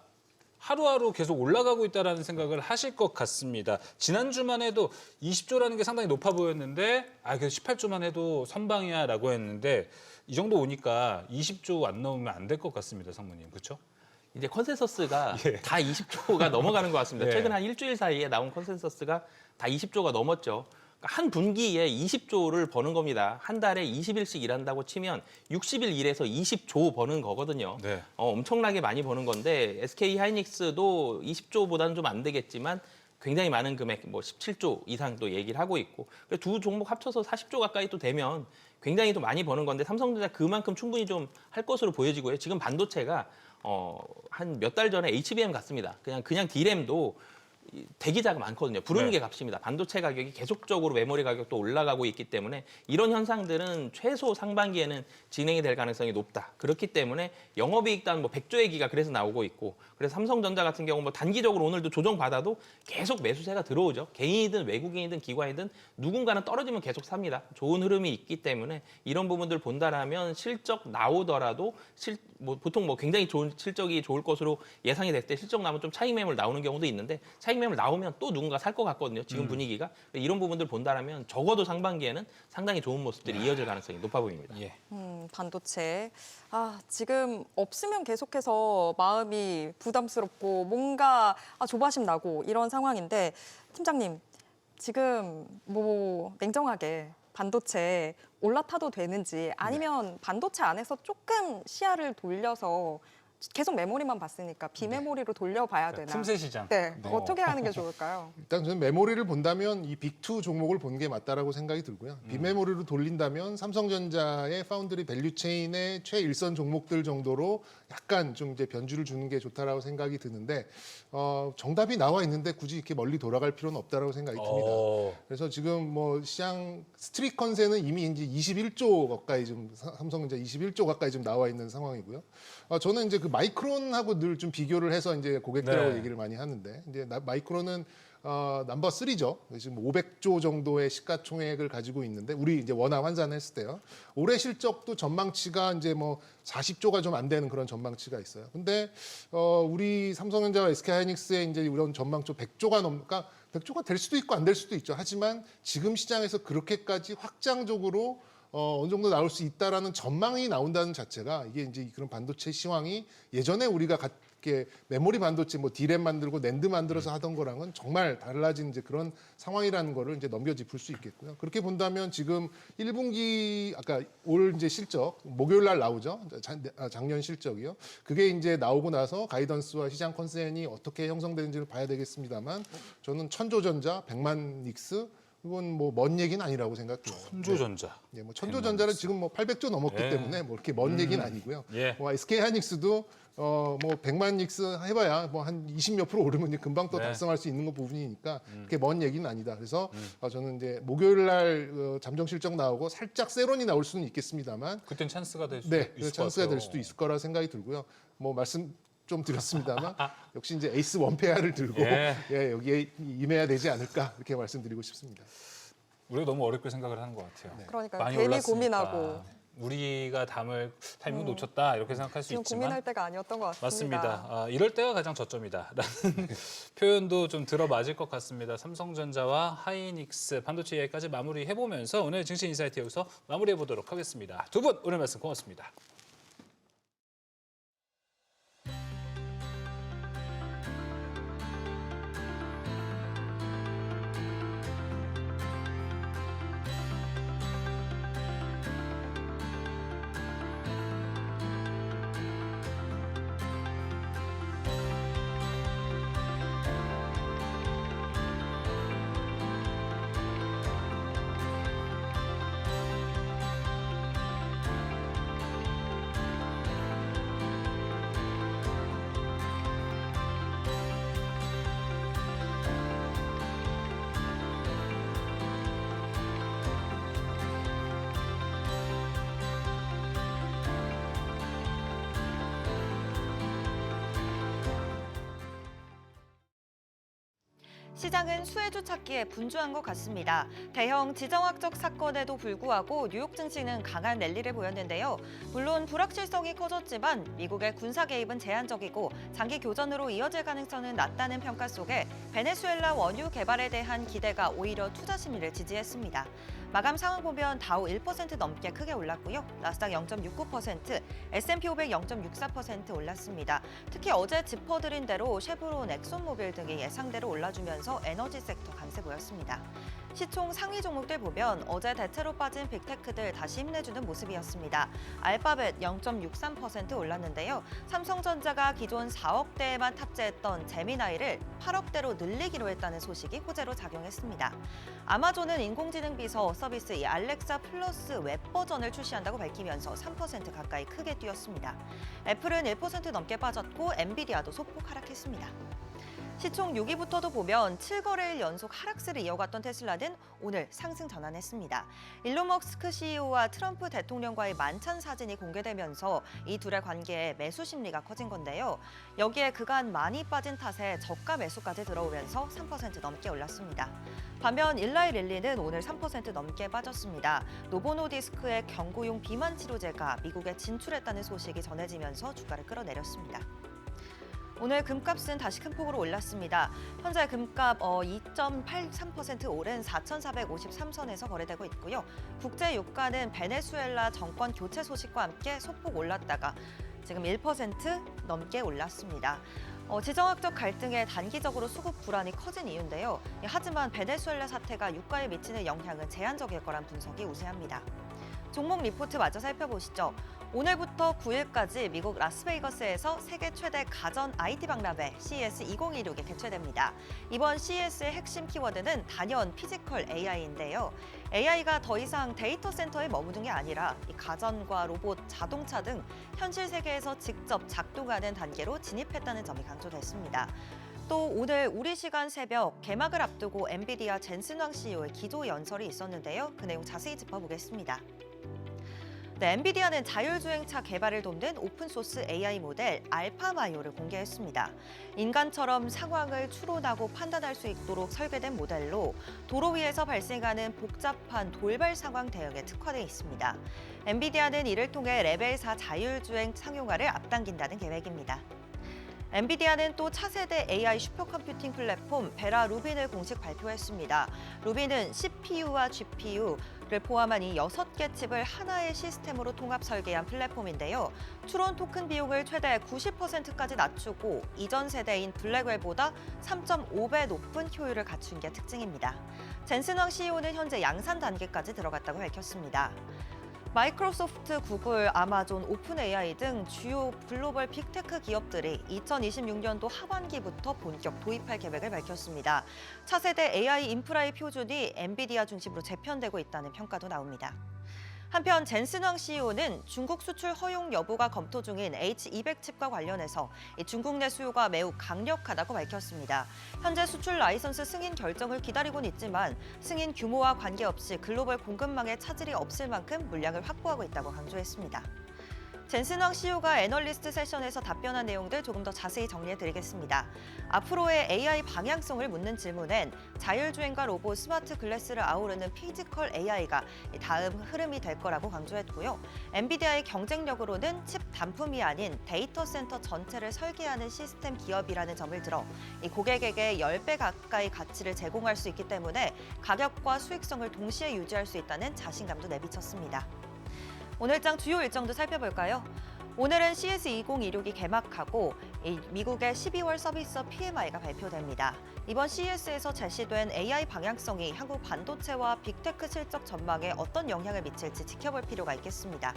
하루하루 계속 올라가고 있다는 생각을 하실 것 같습니다. 지난주만 해도 20조라는 게 상당히 높아 보였는데 그래도 18조만 해도 선방이야라고 했는데 이 정도 오니까 20조 안 넘으면 안 될 것 같습니다. 상무님. 그렇죠? 이제 컨센서스가 예. 다 20조가 넘어가는 것 같습니다. 예. 최근 한 일주일 사이에 나온 컨센서스가 다 20조가 넘었죠. 그러니까 한 분기에 20조를 버는 겁니다. 한 달에 20일씩 일한다고 치면 60일 일해서 20조 버는 거거든요. 네. 엄청나게 많이 버는 건데 SK 하이닉스도 20조보다는 좀 안 되겠지만 굉장히 많은 금액, 뭐 17조 이상도 얘기를 하고 있고 두 종목 합쳐서 40조 가까이 또 되면 굉장히 또 많이 버는 건데 삼성전자 그만큼 충분히 좀 할 것으로 보여지고요. 지금 반도체가 한 몇 달 전에 HBM 같습니다. 그냥 D램도 대기자가 많거든요. 부르는 네. 게 값입니다. 반도체 가격이 계속적으로 메모리 가격도 올라가고 있기 때문에 이런 현상들은 최소 상반기에는 진행이 될 가능성이 높다. 그렇기 때문에 영업이익 단 100조 얘기가 그래서 나오고 있고 그래서 삼성전자 같은 경우 뭐 단기적으로 오늘도 조정받아도 계속 매수세가 들어오죠. 개인이든 외국인이든 기관이든 누군가는 떨어지면 계속 삽니다. 좋은 흐름이 있기 때문에 이런 부분들 본다라면 실적 나오더라도 보통 굉장히 좋은 실적이 좋을 것으로 예상이 됐을 때 실적 나오면 좀 차익 매물 나오는 경우도 있는데 차익 매물 나오면 또 누군가 살 것 같거든요. 지금 분위기가. 이런 부분들 본다라면 적어도 상반기에는 상당히 좋은 모습들이 이어질 가능성이 높아 보입니다. 예. 반도체. 지금 없으면 계속해서 마음이 부담스럽고 뭔가 조바심 나고 이런 상황인데 팀장님, 지금 뭐 냉정하게 반도체 올라타도 되는지 아니면 반도체 안에서 조금 시야를 돌려서 계속 메모리만 봤으니까 비메모리로 돌려봐야 되나? 틈새 시장. 네, 어떻게 하는 게 좋을까요? 일단 저는 메모리를 본다면 이 빅2 종목을 보는 게 맞다라고 생각이 들고요. 비메모리로 돌린다면 삼성전자의 파운드리 밸류체인의 최일선 종목들 정도로 약간 좀 이제 변주를 주는 게 좋다라고 생각이 드는데 정답이 나와 있는데 굳이 이렇게 멀리 돌아갈 필요는 없다라고 생각이 듭니다. 그래서 지금 뭐 시장 스트릿 컨센은 이미 이제 21조 가까이 좀 삼성전자 21조 가까이 좀 나와 있는 상황이고요. 저는 이제 그 마이크론하고 늘 좀 비교를 해서 이제 고객들하고 네. 얘기를 많이 하는데 이제 마이크론은 넘버 3죠. 지금 500조 정도의 시가총액을 가지고 있는데 우리 이제 원화 환산했을 때요. 올해 실적도 전망치가 이제 뭐 40조가 좀 안 되는 그런 전망치가 있어요. 근데 우리 삼성전자와 SK하이닉스의 이제 이런 전망치 100조가 넘니까 100조가 될 수도 있고 안 될 수도 있죠. 하지만 지금 시장에서 그렇게까지 확장적으로 어느 정도 나올 수 있다라는 전망이 나온다는 자체가 이게 이제 그런 반도체 시황이 예전에 우리가 이렇게 메모리 반도체 뭐 D램 만들고 낸드 만들어서 하던 거랑은 정말 달라진 이제 그런 상황이라는 거를 이제 넘겨짚을 수 있겠고요. 그렇게 본다면 지금 1분기 아까 올 이제 실적 목요일 날 나오죠. 작년 실적이요. 그게 이제 나오고 나서 가이던스와 시장 컨센이 어떻게 형성되는지를 봐야 되겠습니다만 저는 천조전자, 백만닉스 이건 뭐 먼 얘기는 아니라고 생각해요. 천조전자. 네, 뭐 천조전자는 지금 뭐 800조 넘었기 예. 때문에 뭐 이렇게 먼 얘기는 아니고요. 예. 뭐 SK 하이닉스도 뭐 100만 닉스 해봐야 뭐 한 20몇 프로 오르면 이제 금방 또 네. 달성할 수 있는 거 부분이니까 그렇게 먼 얘기는 아니다. 그래서 저는 이제 목요일 날 잠정 실적 나오고 살짝 세론이 나올 수는 있겠습니다만, 그땐 찬스가 될 수 네, 있을 것 찬스가 같아요. 될 수도 있을 거라 생각이 들고요. 뭐 말씀 좀 드렸습니다만 역시 이제 에이스 원페어를 들고 예. 예, 여기에 임해야 되지 않을까 이렇게 말씀드리고 싶습니다. 우리가 너무 어렵게 생각을 하는 것 같아요. 그러니까 많이 괜히 올랐으니까. 고민하고 우리가 담을 타이밍 놓쳤다 이렇게 생각할 수 지금 있지만 고민할 때가 아니었던 것 같습니다. 맞습니다. 이럴 때가 가장 저점이다라는 표현도 좀 들어맞을 것 같습니다. 삼성전자와 하이닉스 반도체 이야기까지 마무리해보면서 오늘 증시 인사이트 여기서 마무리해보도록 하겠습니다. 두 분 오늘 말씀 고맙습니다. 시장은 수혜주 찾기에 분주한 것 같습니다. 대형 지정학적 사건에도 불구하고 뉴욕 증시는 강한 랠리를 보였는데요. 물론 불확실성이 커졌지만 미국의 군사 개입은 제한적이고 장기 교전으로 이어질 가능성은 낮다는 평가 속에 베네수엘라 원유 개발에 대한 기대가 오히려 투자 심리를 지지했습니다. 마감 상황 보면 다우 1% 넘게 크게 올랐고요. 나스닥 0.69%, S&P 500 0.64% 올랐습니다. 특히 어제 짚어드린 대로 쉐브론, 엑손모빌 등이 예상대로 올라주면서 에너지 섹터 강세 보였습니다. 시총 상위 종목들 보면 어제 대체로 빠진 빅테크들 다시 힘내주는 모습이었습니다. 알파벳 0.63% 올랐는데요. 삼성전자가 기존 4억대에만 탑재했던 제미나이를 8억대로 늘리기로 했다는 소식이 호재로 작용했습니다. 아마존은 인공지능 비서 서비스 이 알렉사 플러스 웹 버전을 출시한다고 밝히면서 3% 가까이 크게 뛰었습니다. 애플은 1% 넘게 빠졌고 엔비디아도 소폭 하락했습니다. 시총 6위부터도 보면 7거래일 연속 하락세를 이어갔던 테슬라는 오늘 상승 전환했습니다. 일론 머스크 CEO와 트럼프 대통령과의 만찬 사진이 공개되면서 이 둘의 관계에 매수 심리가 커진 건데요. 여기에 그간 많이 빠진 탓에 저가 매수까지 들어오면서 3% 넘게 올랐습니다. 반면 일라이 릴리는 오늘 3% 넘게 빠졌습니다. 노보노디스크의 경구용 비만 치료제가 미국에 진출했다는 소식이 전해지면서 주가를 끌어내렸습니다. 오늘 금값은 다시 큰 폭으로 올랐습니다. 현재 금값 2.83% 오른 4,453선에서 거래되고 있고요. 국제 유가는 베네수엘라 정권 교체 소식과 함께 소폭 올랐다가 지금 1% 넘게 올랐습니다. 지정학적 갈등에 단기적으로 수급 불안이 커진 이유인데요. 하지만 베네수엘라 사태가 유가에 미치는 영향은 제한적일 거란 분석이 우세합니다. 종목 리포트 마저 살펴보시죠. 오늘부터 9일까지 미국 라스베이거스에서 세계 최대 가전 IT 박람회 CES 2016이 개최됩니다. 이번 CES의 핵심 키워드는 단연 피지컬 AI인데요. AI가 더 이상 데이터 센터에 머무는 게 아니라 이 가전과 로봇, 자동차 등 현실 세계에서 직접 작동하는 단계로 진입했다는 점이 강조됐습니다. 또 오늘 우리 시간 새벽 개막을 앞두고 엔비디아 젠슨 왕 CEO의 기조 연설이 있었는데요. 그 내용 자세히 짚어보겠습니다. 네, 엔비디아는 자율주행차 개발을 돕는 오픈소스 AI 모델 알파마이오를 공개했습니다. 인간처럼 상황을 추론하고 판단할 수 있도록 설계된 모델로 도로 위에서 발생하는 복잡한 돌발 상황 대응에 특화되어 있습니다. 엔비디아는 이를 통해 레벨 4 자율주행 상용화를 앞당긴다는 계획입니다. 엔비디아는 또 차세대 AI 슈퍼컴퓨팅 플랫폼 베라 루빈을 공식 발표했습니다. 루빈은 CPU와 GPU를 포함한 이 6개 칩을 하나의 시스템으로 통합 설계한 플랫폼인데요. 추론 토큰 비용을 최대 90%까지 낮추고 이전 세대인 블랙웰보다 3.5배 높은 효율을 갖춘 게 특징입니다. 젠슨 왕 CEO는 현재 양산 단계까지 들어갔다고 밝혔습니다. 마이크로소프트, 구글, 아마존, 오픈 AI 등 주요 글로벌 빅테크 기업들이 2026년도 하반기부터 본격 도입할 계획을 밝혔습니다. 차세대 AI 인프라의 표준이 엔비디아 중심으로 재편되고 있다는 평가도 나옵니다. 한편 젠슨왕 CEO는 중국 수출 허용 여부가 검토 중인 H200 칩과 관련해서 중국 내 수요가 매우 강력하다고 밝혔습니다. 현재 수출 라이선스 승인 결정을 기다리고는 있지만 승인 규모와 관계없이 글로벌 공급망에 차질이 없을 만큼 물량을 확보하고 있다고 강조했습니다. 젠슨왕 CEO가 애널리스트 세션에서 답변한 내용들 조금 더 자세히 정리해드리겠습니다. 앞으로의 AI 방향성을 묻는 질문엔 자율주행과 로봇, 스마트 글래스를 아우르는 피지컬 AI가 다음 흐름이 될 거라고 강조했고요. 엔비디아의 경쟁력으로는 칩 단품이 아닌 데이터 센터 전체를 설계하는 시스템 기업이라는 점을 들어 이 고객에게 10배 가까이 가치를 제공할 수 있기 때문에 가격과 수익성을 동시에 유지할 수 있다는 자신감도 내비쳤습니다. 오늘장 주요 일정도 살펴볼까요? 오늘은 CS2026이 개막하고 미국의 12월 서비스 PMI가 발표됩니다. 이번 CES에서 제시된 AI 방향성이 한국 반도체와 빅테크 실적 전망에 어떤 영향을 미칠지 지켜볼 필요가 있겠습니다.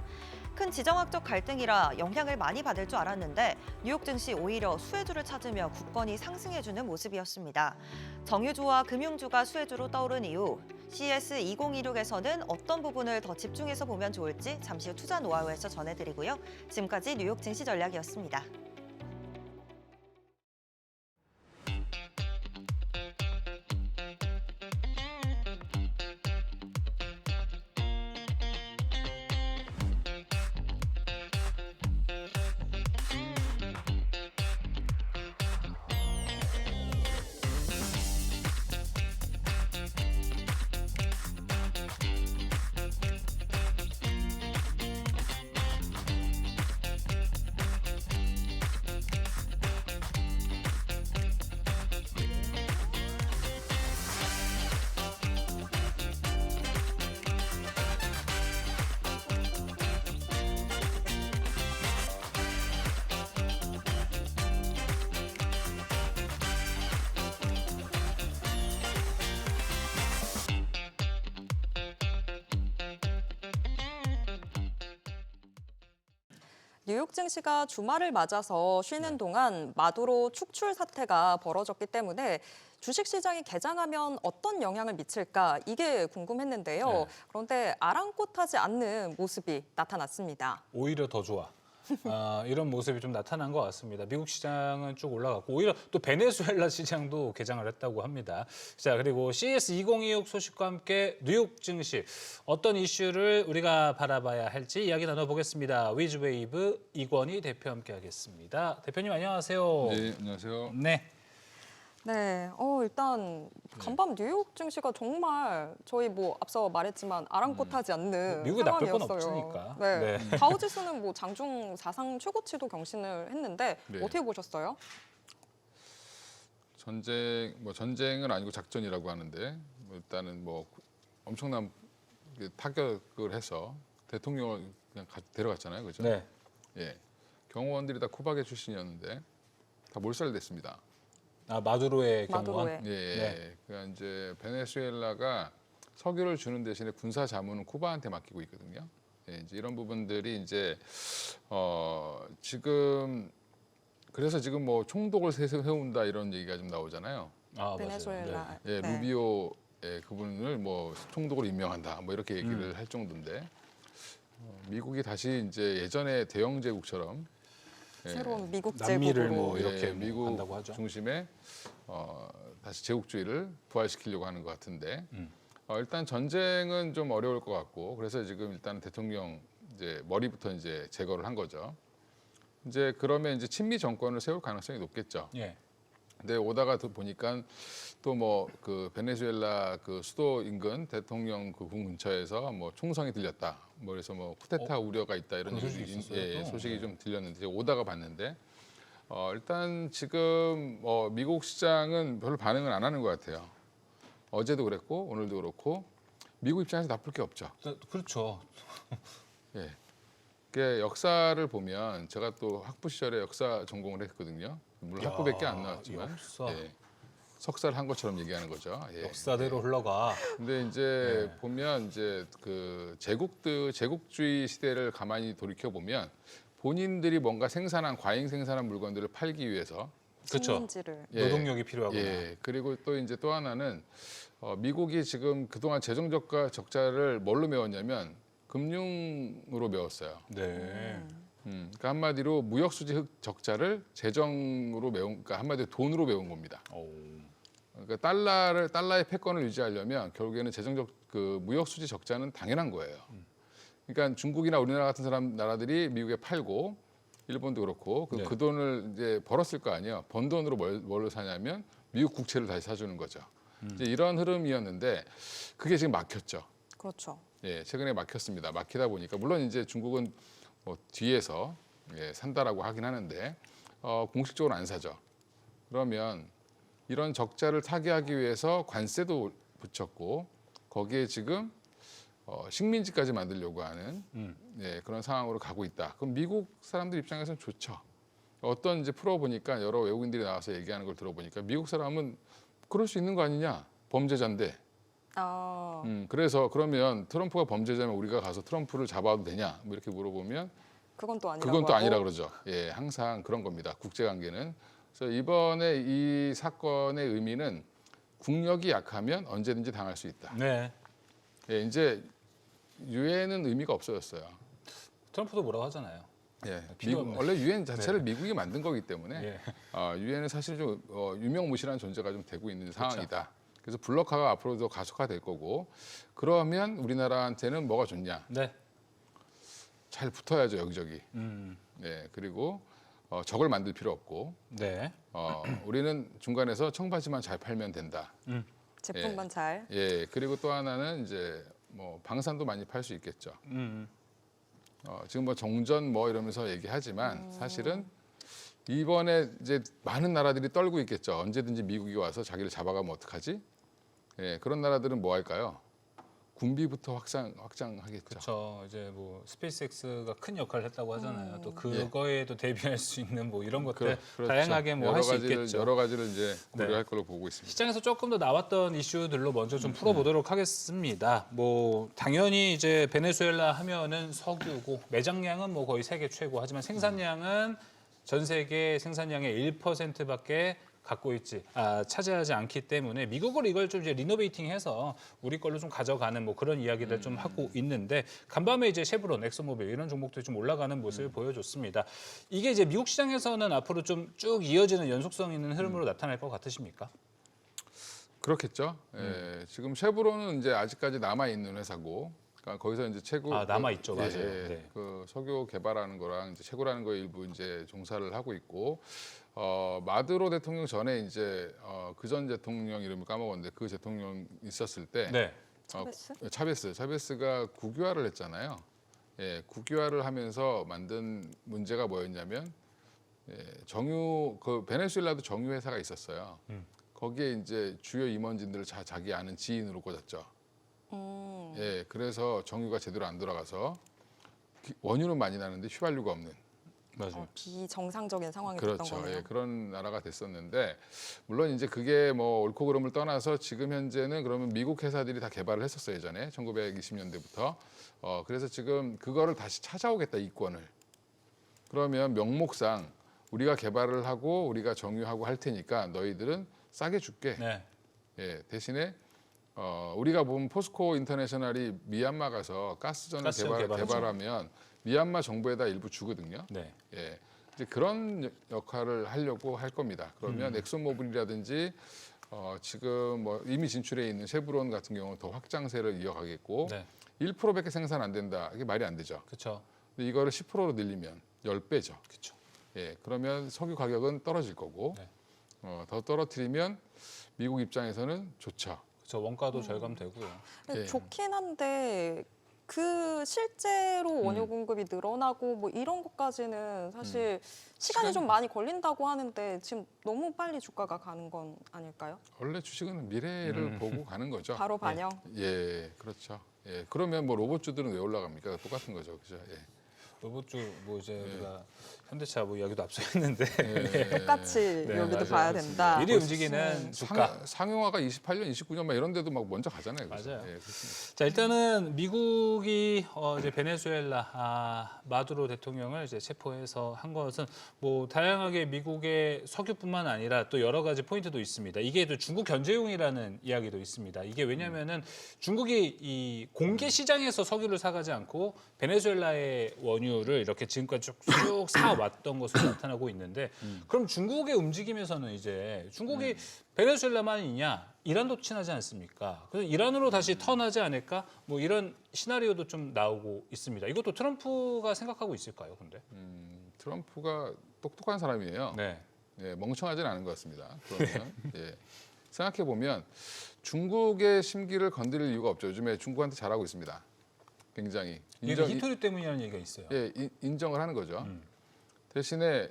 큰 지정학적 갈등이라 영향을 많이 받을 줄 알았는데 뉴욕 증시 오히려 수혜주를 찾으며 국권이 상승해주는 모습이었습니다. 정유주와 금융주가 수혜주로 떠오른 이후 CS2026에서는 어떤 부분을 더 집중해서 보면 좋을지 잠시 후 투자 노하우에서 전해드리고요. 지금까지 뉴욕 증시 전략이었습니다. 뉴욕 증시가 주말을 맞아서 쉬는 동안 마두로 축출 사태가 벌어졌기 때문에 주식시장이 개장하면 어떤 영향을 미칠까 이게 궁금했는데요. 네. 그런데 아랑곳하지 않는 모습이 나타났습니다. 오히려 더 좋아. 이런 모습이 좀 나타난 것 같습니다. 미국 시장은 쭉 올라갔고 오히려 또 베네수엘라 시장도 개장을 했다고 합니다. 자, 그리고 CS2026 소식과 함께 뉴욕 증시 어떤 이슈를 우리가 바라봐야 할지 이야기 나눠보겠습니다. 위즈웨이브 이권희 대표 함께하겠습니다. 대표님 안녕하세요. 네, 안녕하세요. 네. 네, 일단 간밤 뉴욕 증시가 정말 저희 뭐 앞서 말했지만 아랑곳하지 않는 미국에 나쁠 건 상황이었어요. 없으니까. 네, 네. 다우지수는 뭐 장중 사상 최고치도 경신을 했는데 네. 어떻게 보셨어요? 전쟁은 아니고 작전이라고 하는데 일단은 뭐 엄청난 타격을 해서 대통령을 그냥 데려갔잖아요, 그죠? 네. 예, 경호원들이 다 코바게 출신이었는데 다 몰살됐습니다. 마두로의 경우는 마두로의. 예, 네. 그러니까 이제 베네수엘라가 석유를 주는 대신에 군사 자문은 쿠바한테 맡기고 있거든요. 예, 이제 이런 부분들이 이제 지금 그래서 지금 뭐 총독을 세운다 이런 얘기가 좀 나오잖아요. 맞아요. 베네수엘라. 예, 네. 루비오 그분을 뭐 총독으로 임명한다 뭐 이렇게 얘기를 할 정도인데 미국이 다시 이제 예전의 대영 제국처럼 새로운 미국 남미를 제국으로 뭐 이렇게 미국 한다고 하죠. 중심의 다시 제국주의를 부활시키려고 하는 것 같은데 일단 전쟁은 좀 어려울 것 같고 그래서 지금 일단 대통령 이제 머리부터 이제 제거를 한 거죠. 이제 그러면 이제 친미 정권을 세울 가능성이 높겠죠. 예. 근데 오다가 또 보니까 또 뭐 그 베네수엘라 그 수도 인근 대통령 그 군 근처에서 뭐 총성이 들렸다. 뭐 그래서 뭐 쿠데타 우려가 있다 이런 그런 소식이 얘기, 있었어요, 또? 소식이 좀 들렸는데 제가 오다가 봤는데 일단 지금 미국 시장은 별로 반응을 안 하는 것 같아요. 어제도 그랬고 오늘도 그렇고 미국 입장에서 나쁠 게 없죠. 그렇죠. 예. 그 역사를 보면 제가 또 학부 시절에 역사 전공을 했거든요. 물론 야, 학부밖에 안 나왔지만 역사. 예. 석사를 한 것처럼 얘기하는 거죠. 예. 역사대로 흘러가. 근데 이제 네. 보면 이제 그 제국주의 시대를 가만히 돌이켜 보면 본인들이 뭔가 생산한 과잉 생산한 물건들을 팔기 위해서 그렇죠. 식민지를 예. 노동력이 필요하구나. 예. 그리고 또 이제 또 하나는 미국이 지금 그동안 재정 적자를 뭘로 메웠냐면 금융으로 메웠어요. 네. 그러니까 한마디로 무역 수지 적자를 재정으로 그러니까 한마디로 돈으로 메운 겁니다. 오. 그러니까 달러의 패권을 유지하려면 결국에는 재정적 그 무역 수지 적자는 당연한 거예요. 그러니까 중국이나 우리나라 같은 나라들이 미국에 팔고 일본도 그렇고 네. 그 돈을 이제 벌었을 거 아니에요. 번 돈으로 뭘로 사냐면 미국 국채를 다시 사주는 거죠. 이제 이런 흐름이었는데 그게 지금 막혔죠. 그렇죠. 예, 최근에 막혔습니다. 막히다 보니까 물론 이제 중국은 뭐 뒤에서 산다라고 하긴 하는데 공식적으로 안 사죠. 그러면 이런 적자를 타개하기 위해서 관세도 붙였고 거기에 지금 식민지까지 만들려고 하는 그런 상황으로 가고 있다. 그럼 미국 사람들 입장에서는 좋죠. 어떤 이제 풀어보니까 여러 외국인들이 나와서 얘기하는 걸 들어보니까 미국 사람은 그럴 수 있는 거 아니냐? 범죄자인데. 아, 그래서 그러면 트럼프가 범죄자면 우리가 가서 트럼프를 잡아도 되냐? 뭐 이렇게 물어보면 그건 또 아니라고 그건 또 하고. 아니라 그러죠. 예, 항상 그런 겁니다. 국제관계는. 그래서 이번에 이 사건의 의미는 국력이 약하면 언제든지 당할 수 있다. 네. 예, 이제 유엔은 의미가 없어졌어요. 트럼프도 뭐라고 하잖아요. 예, 필요 없네. 원래 유엔 자체를 미국이 만든 거기 때문에 예. 유엔은 사실 좀 유명무실한 존재가 좀 되고 있는 상황이다. 그래서 블록화가 앞으로도 가속화될 거고 그러면 우리나라한테는 뭐가 좋냐? 네. 잘 붙어야죠 여기저기. 네, 그리고 적을 만들 필요 없고 네. 우리는 중간에서 청바지만 잘 팔면 된다. 제품만 잘. 예, 그리고 또 하나는 이제 뭐 방산도 많이 팔 수 있겠죠. 지금 뭐 정전 뭐 이러면서 얘기하지만 사실은 이번에 이제 많은 나라들이 떨고 있겠죠. 언제든지 미국이 와서 자기를 잡아가면 어떡하지? 예, 그런 나라들은 뭐 할까요? 군비부터 확장하겠죠. 그렇죠. 이제 뭐 스페이스X가 큰 역할을 했다고 하잖아요. 또 그거에도 대비할 수 있는 뭐 이런 것들 그렇죠. 다양하게 뭐 할 수 있겠죠. 여러 가지를 이제 고려할 네. 걸로 보고 있습니다. 시장에서 조금 더 나왔던 이슈들로 먼저 좀 풀어보도록 하겠습니다. 뭐 당연히 이제 베네수엘라 하면은 석유고 매장량은 뭐 거의 세계 최고 하지만 생산량은 전 세계 생산량의 1%밖에 차지하지 않기 때문에 미국으로 이걸 좀 이제 리노베이팅해서 우리 걸로 좀 가져가는 뭐 그런 이야기들 좀 하고 있는데 간밤에 이제 쉐브론, 엑소모빌 이런 종목들이 좀 올라가는 모습을 보여줬습니다. 이게 이제 미국 시장에서는 앞으로 좀 쭉 이어지는 연속성 있는 흐름으로 나타날 것 같으십니까? 그렇겠죠. 예, 지금 쉐브론은 이제 아직까지 남아 있는 회사고, 그러니까 거기서 이제 최고 남아 있죠, 맞아요. 네. 그 석유 개발하는 거랑 이제 채굴하는 거 일부 이제 종사를 하고 있고, 마두로 대통령 전에 이제 그 전 대통령 이름을 까먹었는데 그 대통령 있었을 때 네. 차베스가 국유화를 했잖아요. 예, 국유화를 하면서 만든 문제가 뭐였냐면 그 베네수엘라도 정유 회사가 있었어요. 거기에 이제 주요 임원진들을 자기 아는 지인으로 꽂았죠. 예, 그래서 정유가 제대로 안 돌아가서 원유는 많이 나는데 휘발유가 없는. 맞아요. 비정상적인 상황이 됐던 그렇죠. 거네요. 예, 그런 나라가 됐었는데 물론 이제 그게 뭐 옳고 그름을 떠나서 지금 현재는 그러면 미국 회사들이 다 개발을 했었어요 예전에 1920년대부터. 그래서 지금 그거를 다시 찾아오겠다 이권을. 그러면 명목상 우리가 개발을 하고 우리가 정유하고 할 테니까 너희들은 싸게 줄게. 네. 예, 대신에 우리가 보면 포스코 인터내셔널이 미얀마 가서 가스전을 가스전 개발하죠. 개발하면 미얀마 정부에다 일부 주거든요. 네. 예, 이제 그런 역할을 하려고 할 겁니다. 그러면 엑소모빌이라든지 지금 뭐 이미 진출해 있는 쉐브론 같은 경우는 더 확장세를 이어가겠고 네. 1%밖에 생산 안 된다. 이게 말이 안 되죠. 그렇죠. 근데 이거를 10%로 늘리면 10배죠. 그렇죠. 예, 그러면 석유 가격은 떨어질 거고 네. 더 떨어뜨리면 미국 입장에서는 좋죠. 그렇죠. 원가도 절감되고요. 근데 예. 좋긴 한데 그 실제로 원유 공급이 늘어나고 뭐 이런 것까지는 사실 시간이 좀 많이 걸린다고 하는데 지금 너무 빨리 주가가 가는 건 아닐까요? 원래 주식은 미래를 보고 가는 거죠. 바로 반영. 예, 그렇죠. 예, 그러면 뭐 로봇주들은 왜 올라갑니까? 똑같은 거죠, 그죠? 예. 로봇주 뭐 이제 우리가 현대차 뭐 이야기도 앞서 했는데 똑같이 네, 여기도 맞아요. 봐야 된다. 미리 움직이는 주가. 상용화가 28년, 29년 막 이런 데도 막 먼저 가잖아요. 그래서. 맞아요. 예, 그렇습니다. 자, 일단은 미국이 이제 베네수엘라 마두로 대통령을 이제 체포해서 한 것은 뭐 다양하게 미국의 석유뿐만 아니라 또 여러 가지 포인트도 있습니다. 이게 또 중국 견제용이라는 이야기도 있습니다. 이게 왜냐하면은 중국이 이 공개 시장에서 석유를 사가지 않고 베네수엘라의 원유를 이렇게 지금까지 쭉 사왔던 것으로 나타나고 있는데 그럼 중국의 움직임에서는 이제 중국이 베네수엘라만이냐? 이란도 친하지 않습니까? 그래서 이란으로 다시 턴하지 않을까? 뭐 이런 시나리오도 좀 나오고 있습니다. 이것도 트럼프가 생각하고 있을까요? 근데? 트럼프가 똑똑한 사람이에요. 네. 예, 멍청하진 않은 것 같습니다. 그러면 예. 생각해 보면 중국의 심기를 건드릴 이유가 없죠. 요즘에 중국한테 잘하고 있습니다. 굉장히 이게 히토리 때문이라는 얘기가 있어요. 예, 인정을 하는 거죠. 대신에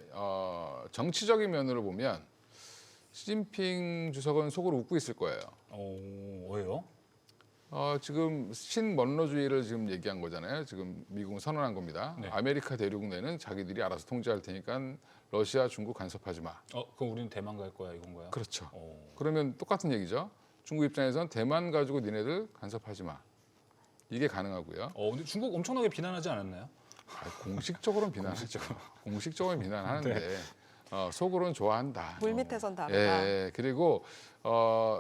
정치적인 면으로 보면 시진핑 주석은 속으로 웃고 있을 거예요. 왜요? 지금 신먼로주의를 지금 얘기한 거잖아요. 지금 미국은 선언한 겁니다. 네. 아메리카 대륙 내는 자기들이 알아서 통제할 테니까 러시아, 중국 간섭하지 마. 그럼 우리는 대만 갈 거야 이건가요? 그렇죠. 오. 그러면 똑같은 얘기죠. 중국 입장에서는 대만 가지고 니네들 간섭하지 마. 이게 가능하고요. 근데 중국 엄청나게 비난하지 않았나요? 공식적으로는 비난하죠. 공식적으로는 비난하는데 속으로는 좋아한다. 물밑에선 다르다. 예, 그리고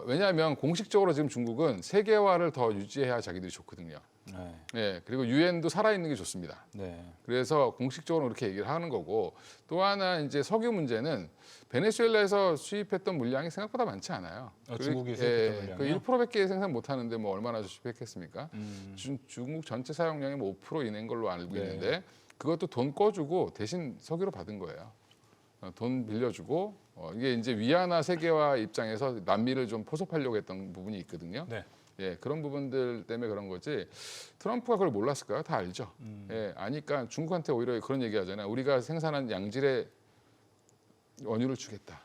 왜냐하면 공식적으로 지금 중국은 세계화를 더 유지해야 자기들이 좋거든요. 네. 예, 그리고 유엔도 살아있는 게 좋습니다. 네. 그래서 공식적으로 그렇게 얘기를 하는 거고 또 하나 이제 석유 문제는 베네수엘라에서 수입했던 물량이 생각보다 많지 않아요. 중국이 수입했던 물량이요? 그 1%밖에 생산 못 하는데 뭐 얼마나 수입했겠습니까? 중국 전체 사용량의 뭐 5% 이내인 걸로 알고 네. 있는데 그것도 돈 꺼주고 대신 석유로 받은 거예요. 돈 빌려주고 이게 이제 위안화 세계화 입장에서 남미를 좀 포섭하려고 했던 부분이 있거든요. 네. 예, 그런 부분들 때문에 그런 거지. 트럼프가 그걸 몰랐을까요? 다 알죠. 예, 아니까 중국한테 오히려 그런 얘기 하잖아요. 우리가 생산한 양질의 원유를 주겠다.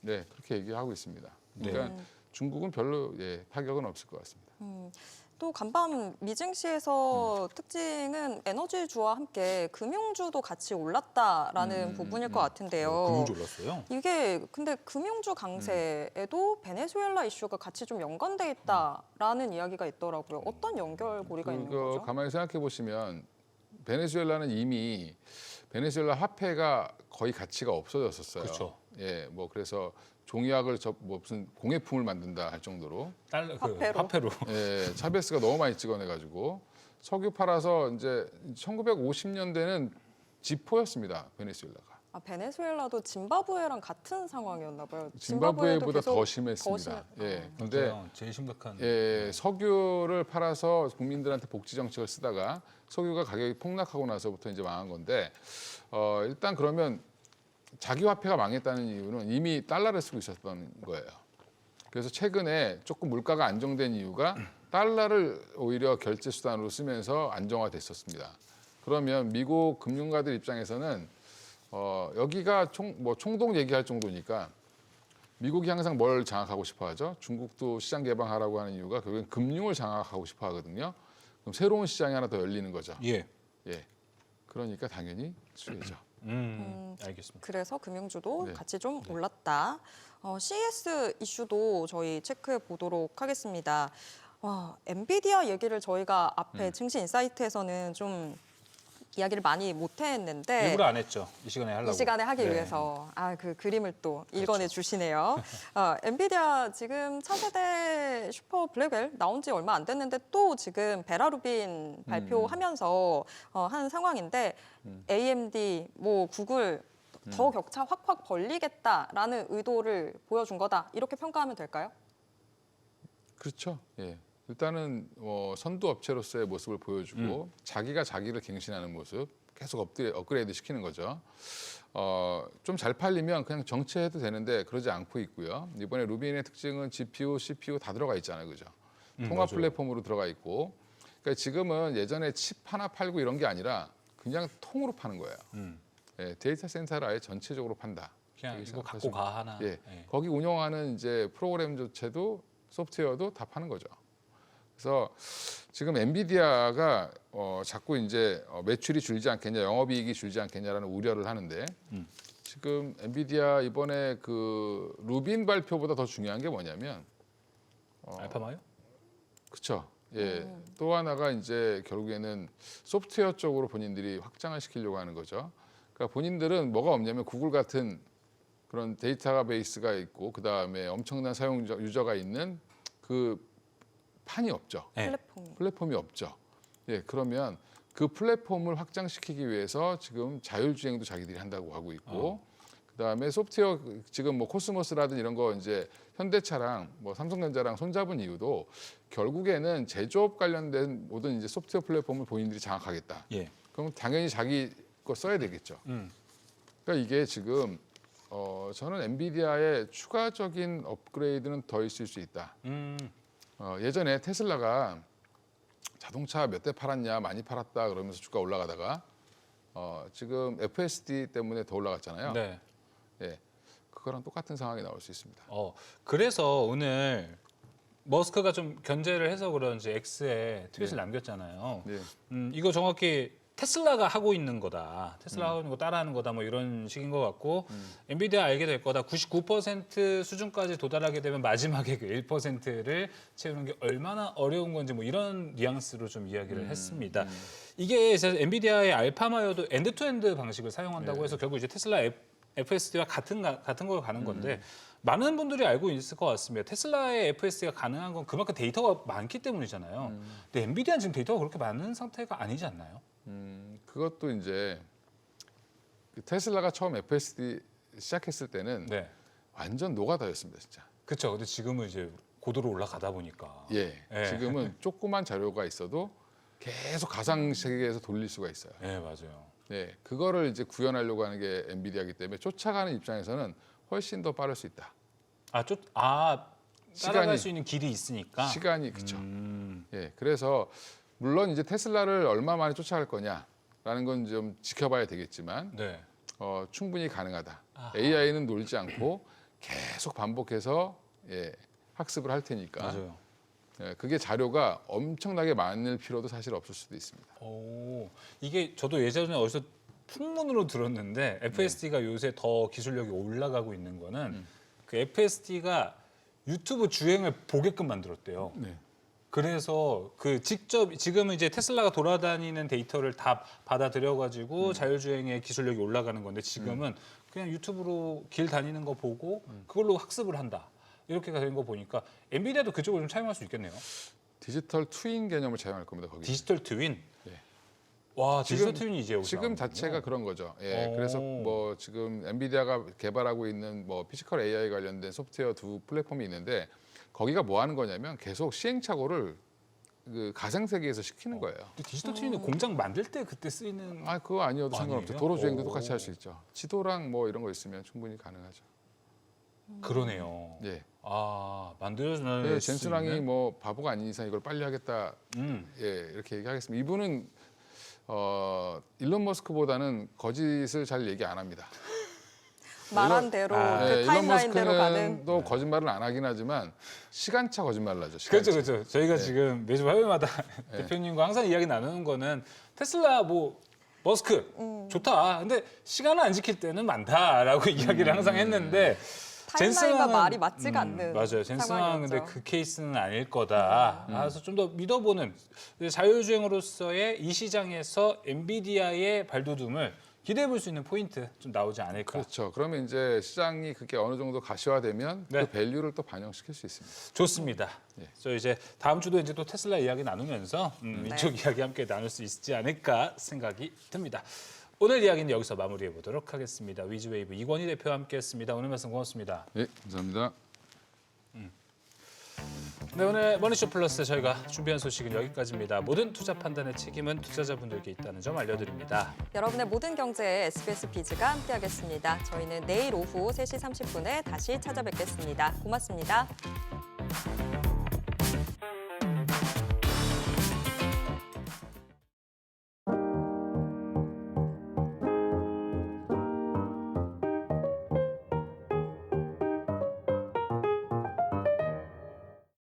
네, 그렇게 얘기하고 있습니다. 그러니까 중국은 별로 타격은 없을 것 같습니다. 또 간밤 미증시에서 특징은 에너지주와 함께 금융주도 같이 올랐다라는 부분일 것 같은데요. 금융주 올랐어요? 이게 근데 금융주 강세에도 베네수엘라 이슈가 같이 좀 연관돼 있다라는 이야기가 있더라고요. 어떤 연결고리가 있는 거죠? 가만히 생각해 보시면 베네수엘라는 이미 베네수엘라 화폐가 거의 가치가 없어졌었어요. 그렇죠. 예, 뭐 그래서 종이학을 뭐 무슨 공예품을 만든다 할 정도로 화폐로. 예, 차베스가 너무 많이 찍어내가지고 석유 팔아서 이제 1950년대는 지포였습니다. 베네수엘라가. 베네수엘라도 짐바브웨랑 같은 상황이었나 봐요. 짐바브웨보다 계속 더 심했습니다. 예, 근데 맞아요. 제일 심각한. 석유를 팔아서 국민들한테 복지 정책을 쓰다가 석유가 가격이 폭락하고 나서부터 이제 망한 건데 일단 그러면 자기 화폐가 망했다는 이유는 이미 달러를 쓰고 있었던 거예요. 그래서 최근에 조금 물가가 안정된 이유가 달러를 오히려 결제 수단으로 쓰면서 안정화됐었습니다. 그러면 미국 금융가들 입장에서는 여기가 총동 얘기할 정도니까 미국이 항상 뭘 장악하고 싶어 하죠? 중국도 시장 개방하라고 하는 이유가 결국엔 금융을 장악하고 싶어 하거든요. 그럼 새로운 시장이 하나 더 열리는 거죠. 예. 그러니까 당연히 수혜죠. 알겠습니다. 그래서 금융주도 네. 같이 좀 올랐다. CS 이슈도 저희 체크해 보도록 하겠습니다. 엔비디아 얘기를 저희가 앞에 증시 인사이트에서는 좀 이야기를 많이 못했는데 일부러 안 했죠. 이 시간에 하려고. 이 시간에 하기 네. 위해서 그 그림을 또 읽어내 주시네요. 엔비디아 지금 차세대 슈퍼 블랙웰 나온 지 얼마 안 됐는데 또 지금 베라루빈 발표하면서 한 상황인데 AMD, 뭐 구글 더 격차 확확 벌리겠다라는 의도를 보여준 거다. 이렇게 평가하면 될까요? 그렇죠. 예. 일단은 선두 업체로서의 모습을 보여주고 자기가 자기를 갱신하는 모습 계속 업그레이드 시키는 거죠. 좀 잘 팔리면 그냥 정체해도 되는데 그러지 않고 있고요. 이번에 루빈의 특징은 GPU, CPU 다 들어가 있잖아요, 그죠? 통합 맞아요. 플랫폼으로 들어가 있고, 그러니까 지금은 예전에 칩 하나 팔고 이런 게 아니라 그냥 통으로 파는 거예요. 예, 데이터 센터를 아예 전체적으로 판다. 그냥 그렇게 이거 갖고 생각하시면 가 하나. 예, 예. 거기 운영하는 이제 프로그램 자체도 소프트웨어도 다 파는 거죠. 그래서 지금 엔비디아가 자꾸 이제 매출이 줄지 않겠냐, 영업이익이 줄지 않겠냐라는 우려를 하는데 지금 엔비디아 이번에 그 루빈 발표보다 더 중요한 게 뭐냐면 알파마요? 그렇죠. 예. 또 하나가 이제 결국에는 소프트웨어 쪽으로 본인들이 확장을 시키려고 하는 거죠. 그러니까 본인들은 뭐가 없냐면 구글 같은 그런 데이터베이스가 있고 그 다음에 엄청난 사용자 유저가 있는 그 판이 없죠. 네. 플랫폼이 없죠. 예, 그러면 그 플랫폼을 확장시키기 위해서 지금 자율주행도 자기들이 한다고 하고 있고, 그다음에 소프트웨어 지금 뭐 코스모스라든 이런 거 이제 현대차랑 뭐 삼성전자랑 손잡은 이유도 결국에는 제조업 관련된 모든 이제 소프트웨어 플랫폼을 본인들이 장악하겠다. 예. 그럼 당연히 자기 거 써야 되겠죠. 그러니까 이게 지금 저는 엔비디아의 추가적인 업그레이드는 더 있을 수 있다. 예전에 테슬라가 자동차 몇 대 팔았냐, 많이 팔았다 그러면서 주가 올라가다가 지금 FSD 때문에 더 올라갔잖아요. 네. 예, 그거랑 똑같은 상황이 나올 수 있습니다. 그래서 오늘 머스크가 좀 견제를 해서 그런지 X에 트윗을 네. 남겼잖아요. 네. 이거 정확히 테슬라가 하고 있는 거다. 테슬라가 하고 있는 거 따라하는 거다. 뭐 이런 식인 것 같고 엔비디아 알게 될 거다. 99% 수준까지 도달하게 되면 마지막에 그 1%를 채우는 게 얼마나 어려운 건지 뭐 이런 뉘앙스로 좀 이야기를 했습니다. 이게 엔비디아의 알파마요도 엔드투엔드 방식을 사용한다고 네. 해서 결국 이제 테슬라 FSD와 같은 걸 가는 건데 많은 분들이 알고 있을 것 같습니다. 테슬라의 FSD가 가능한 건 그만큼 데이터가 많기 때문이잖아요. 근데 엔비디아는 지금 데이터가 그렇게 많은 상태가 아니지 않나요? 그것도 이제 그 테슬라가 처음 FSD 시작했을 때는 네. 완전 노가다였습니다, 진짜. 그렇죠. 근데 지금은 이제 고도로 올라가다 보니까. 예, 예. 지금은 조그만 자료가 있어도 계속 가상 세계에서 돌릴 수가 있어요. 네, 맞아요. 네, 그거를 이제 구현하려고 하는 게 엔비디아이기 때문에 쫓아가는 입장에서는 훨씬 더 빠를 수 있다. 따라갈 시간이- 수 있는 길이 있으니까. 시간이 그렇죠. 음, 예, 그래서 물론 이제 테슬라를 얼마 만에 쫓아갈 거냐라는 건 좀 지켜봐야 되겠지만 네. 충분히 가능하다. 아하. AI는 놀지 않고 계속 반복해서 학습을 할 테니까 맞아요. 그게 자료가 엄청나게 많을 필요도 사실 없을 수도 있습니다. 이게 저도 예전에 어디서 풍문으로 들었는데 FSD가 요새 더 기술력이 올라가고 있는 거는 그 FSD가 유튜브 주행을 보게끔 만들었대요. 네. 그래서 그 직접 지금은 이제 테슬라가 돌아다니는 데이터를 다 받아들여가지고 자율주행의 기술력이 올라가는 건데 지금은 그냥 유튜브로 길 다니는 거 보고 그걸로 학습을 한다. 이렇게 된 거 보니까 엔비디아도 그쪽을 좀 차용할 수 있겠네요. 디지털 트윈 개념을 차용할 겁니다. 거기. 디지털 트윈. 예. 와, 지금- 디지털 트윈이 이제 여기서 지금 나오는군요. 자체가 그런 거죠. 예, 오. 그래서 뭐 지금 엔비디아가 개발하고 있는 뭐 피지컬 AI 관련된 소프트웨어 두 플랫폼이 있는데 거기가 뭐 하는 거냐면 계속 시행착오를 그 가상 세계에서 시키는 거예요. 근데 디지털 트윈은 공장 만들 때 그때 쓰이는 그거 아니어도 상관없죠. 아니에요? 도로 주행도 오. 똑같이 할 수 있죠. 지도랑 뭐 이런 거 있으면 충분히 가능하죠. 그러네요. 예. 만들어주는 예, 젠스랑이 뭐 바보가 아닌 이상 이걸 빨리 하겠다. 음. 예, 이렇게 얘기하겠습니다. 이분은 일론 머스크보다는 거짓을 잘 얘기 안 합니다. 말한 대로 그 일론 타임라인대로 가는. 머스크는 또 거짓말을 안 하긴 하지만 시간차 거짓말을 하죠. 그렇죠, 시간차. 그렇죠. 저희가 지금 매주 화요일마다 네. 대표님과 항상 이야기 나누는 거는 테슬라 머스크 좋다. 근데 시간을 안 지킬 때는 많다라고 이야기를 항상 했는데 타임라인과 말이 맞지가 않는 맞아요. 젠스랑은 상황이었죠. 근데 그 케이스는 아닐 거다. 그래서 좀 더 믿어보는 자율주행으로서의 이 시장에서 엔비디아의 발돋움을 기대해 볼 수 있는 포인트 좀 나오지 않을까. 그렇죠. 그러면 이제 시장이 그게 어느 정도 가시화되면 네. 그 밸류를 또 반영시킬 수 있습니다. 좋습니다. 예. 저 이제 다음 주도 이제 또 테슬라 이야기 나누면서 이쪽 이야기 함께 나눌 수 있지 않을까 생각이 듭니다. 오늘 이야기는 여기서 마무리해 보도록 하겠습니다. 위즈웨이브 이권희 대표와 함께했습니다. 오늘 말씀 고맙습니다. 네, 감사합니다. 네, 오늘 머니쇼 플러스 저희가 준비한 소식은 여기까지입니다. 모든 투자 판단의 책임은 투자자분들께 있다는 점 알려드립니다. 여러분의 모든 경제에 SBS 비즈가 함께하겠습니다. 저희는 내일 오후 3시 30분에 다시 찾아뵙겠습니다. 고맙습니다.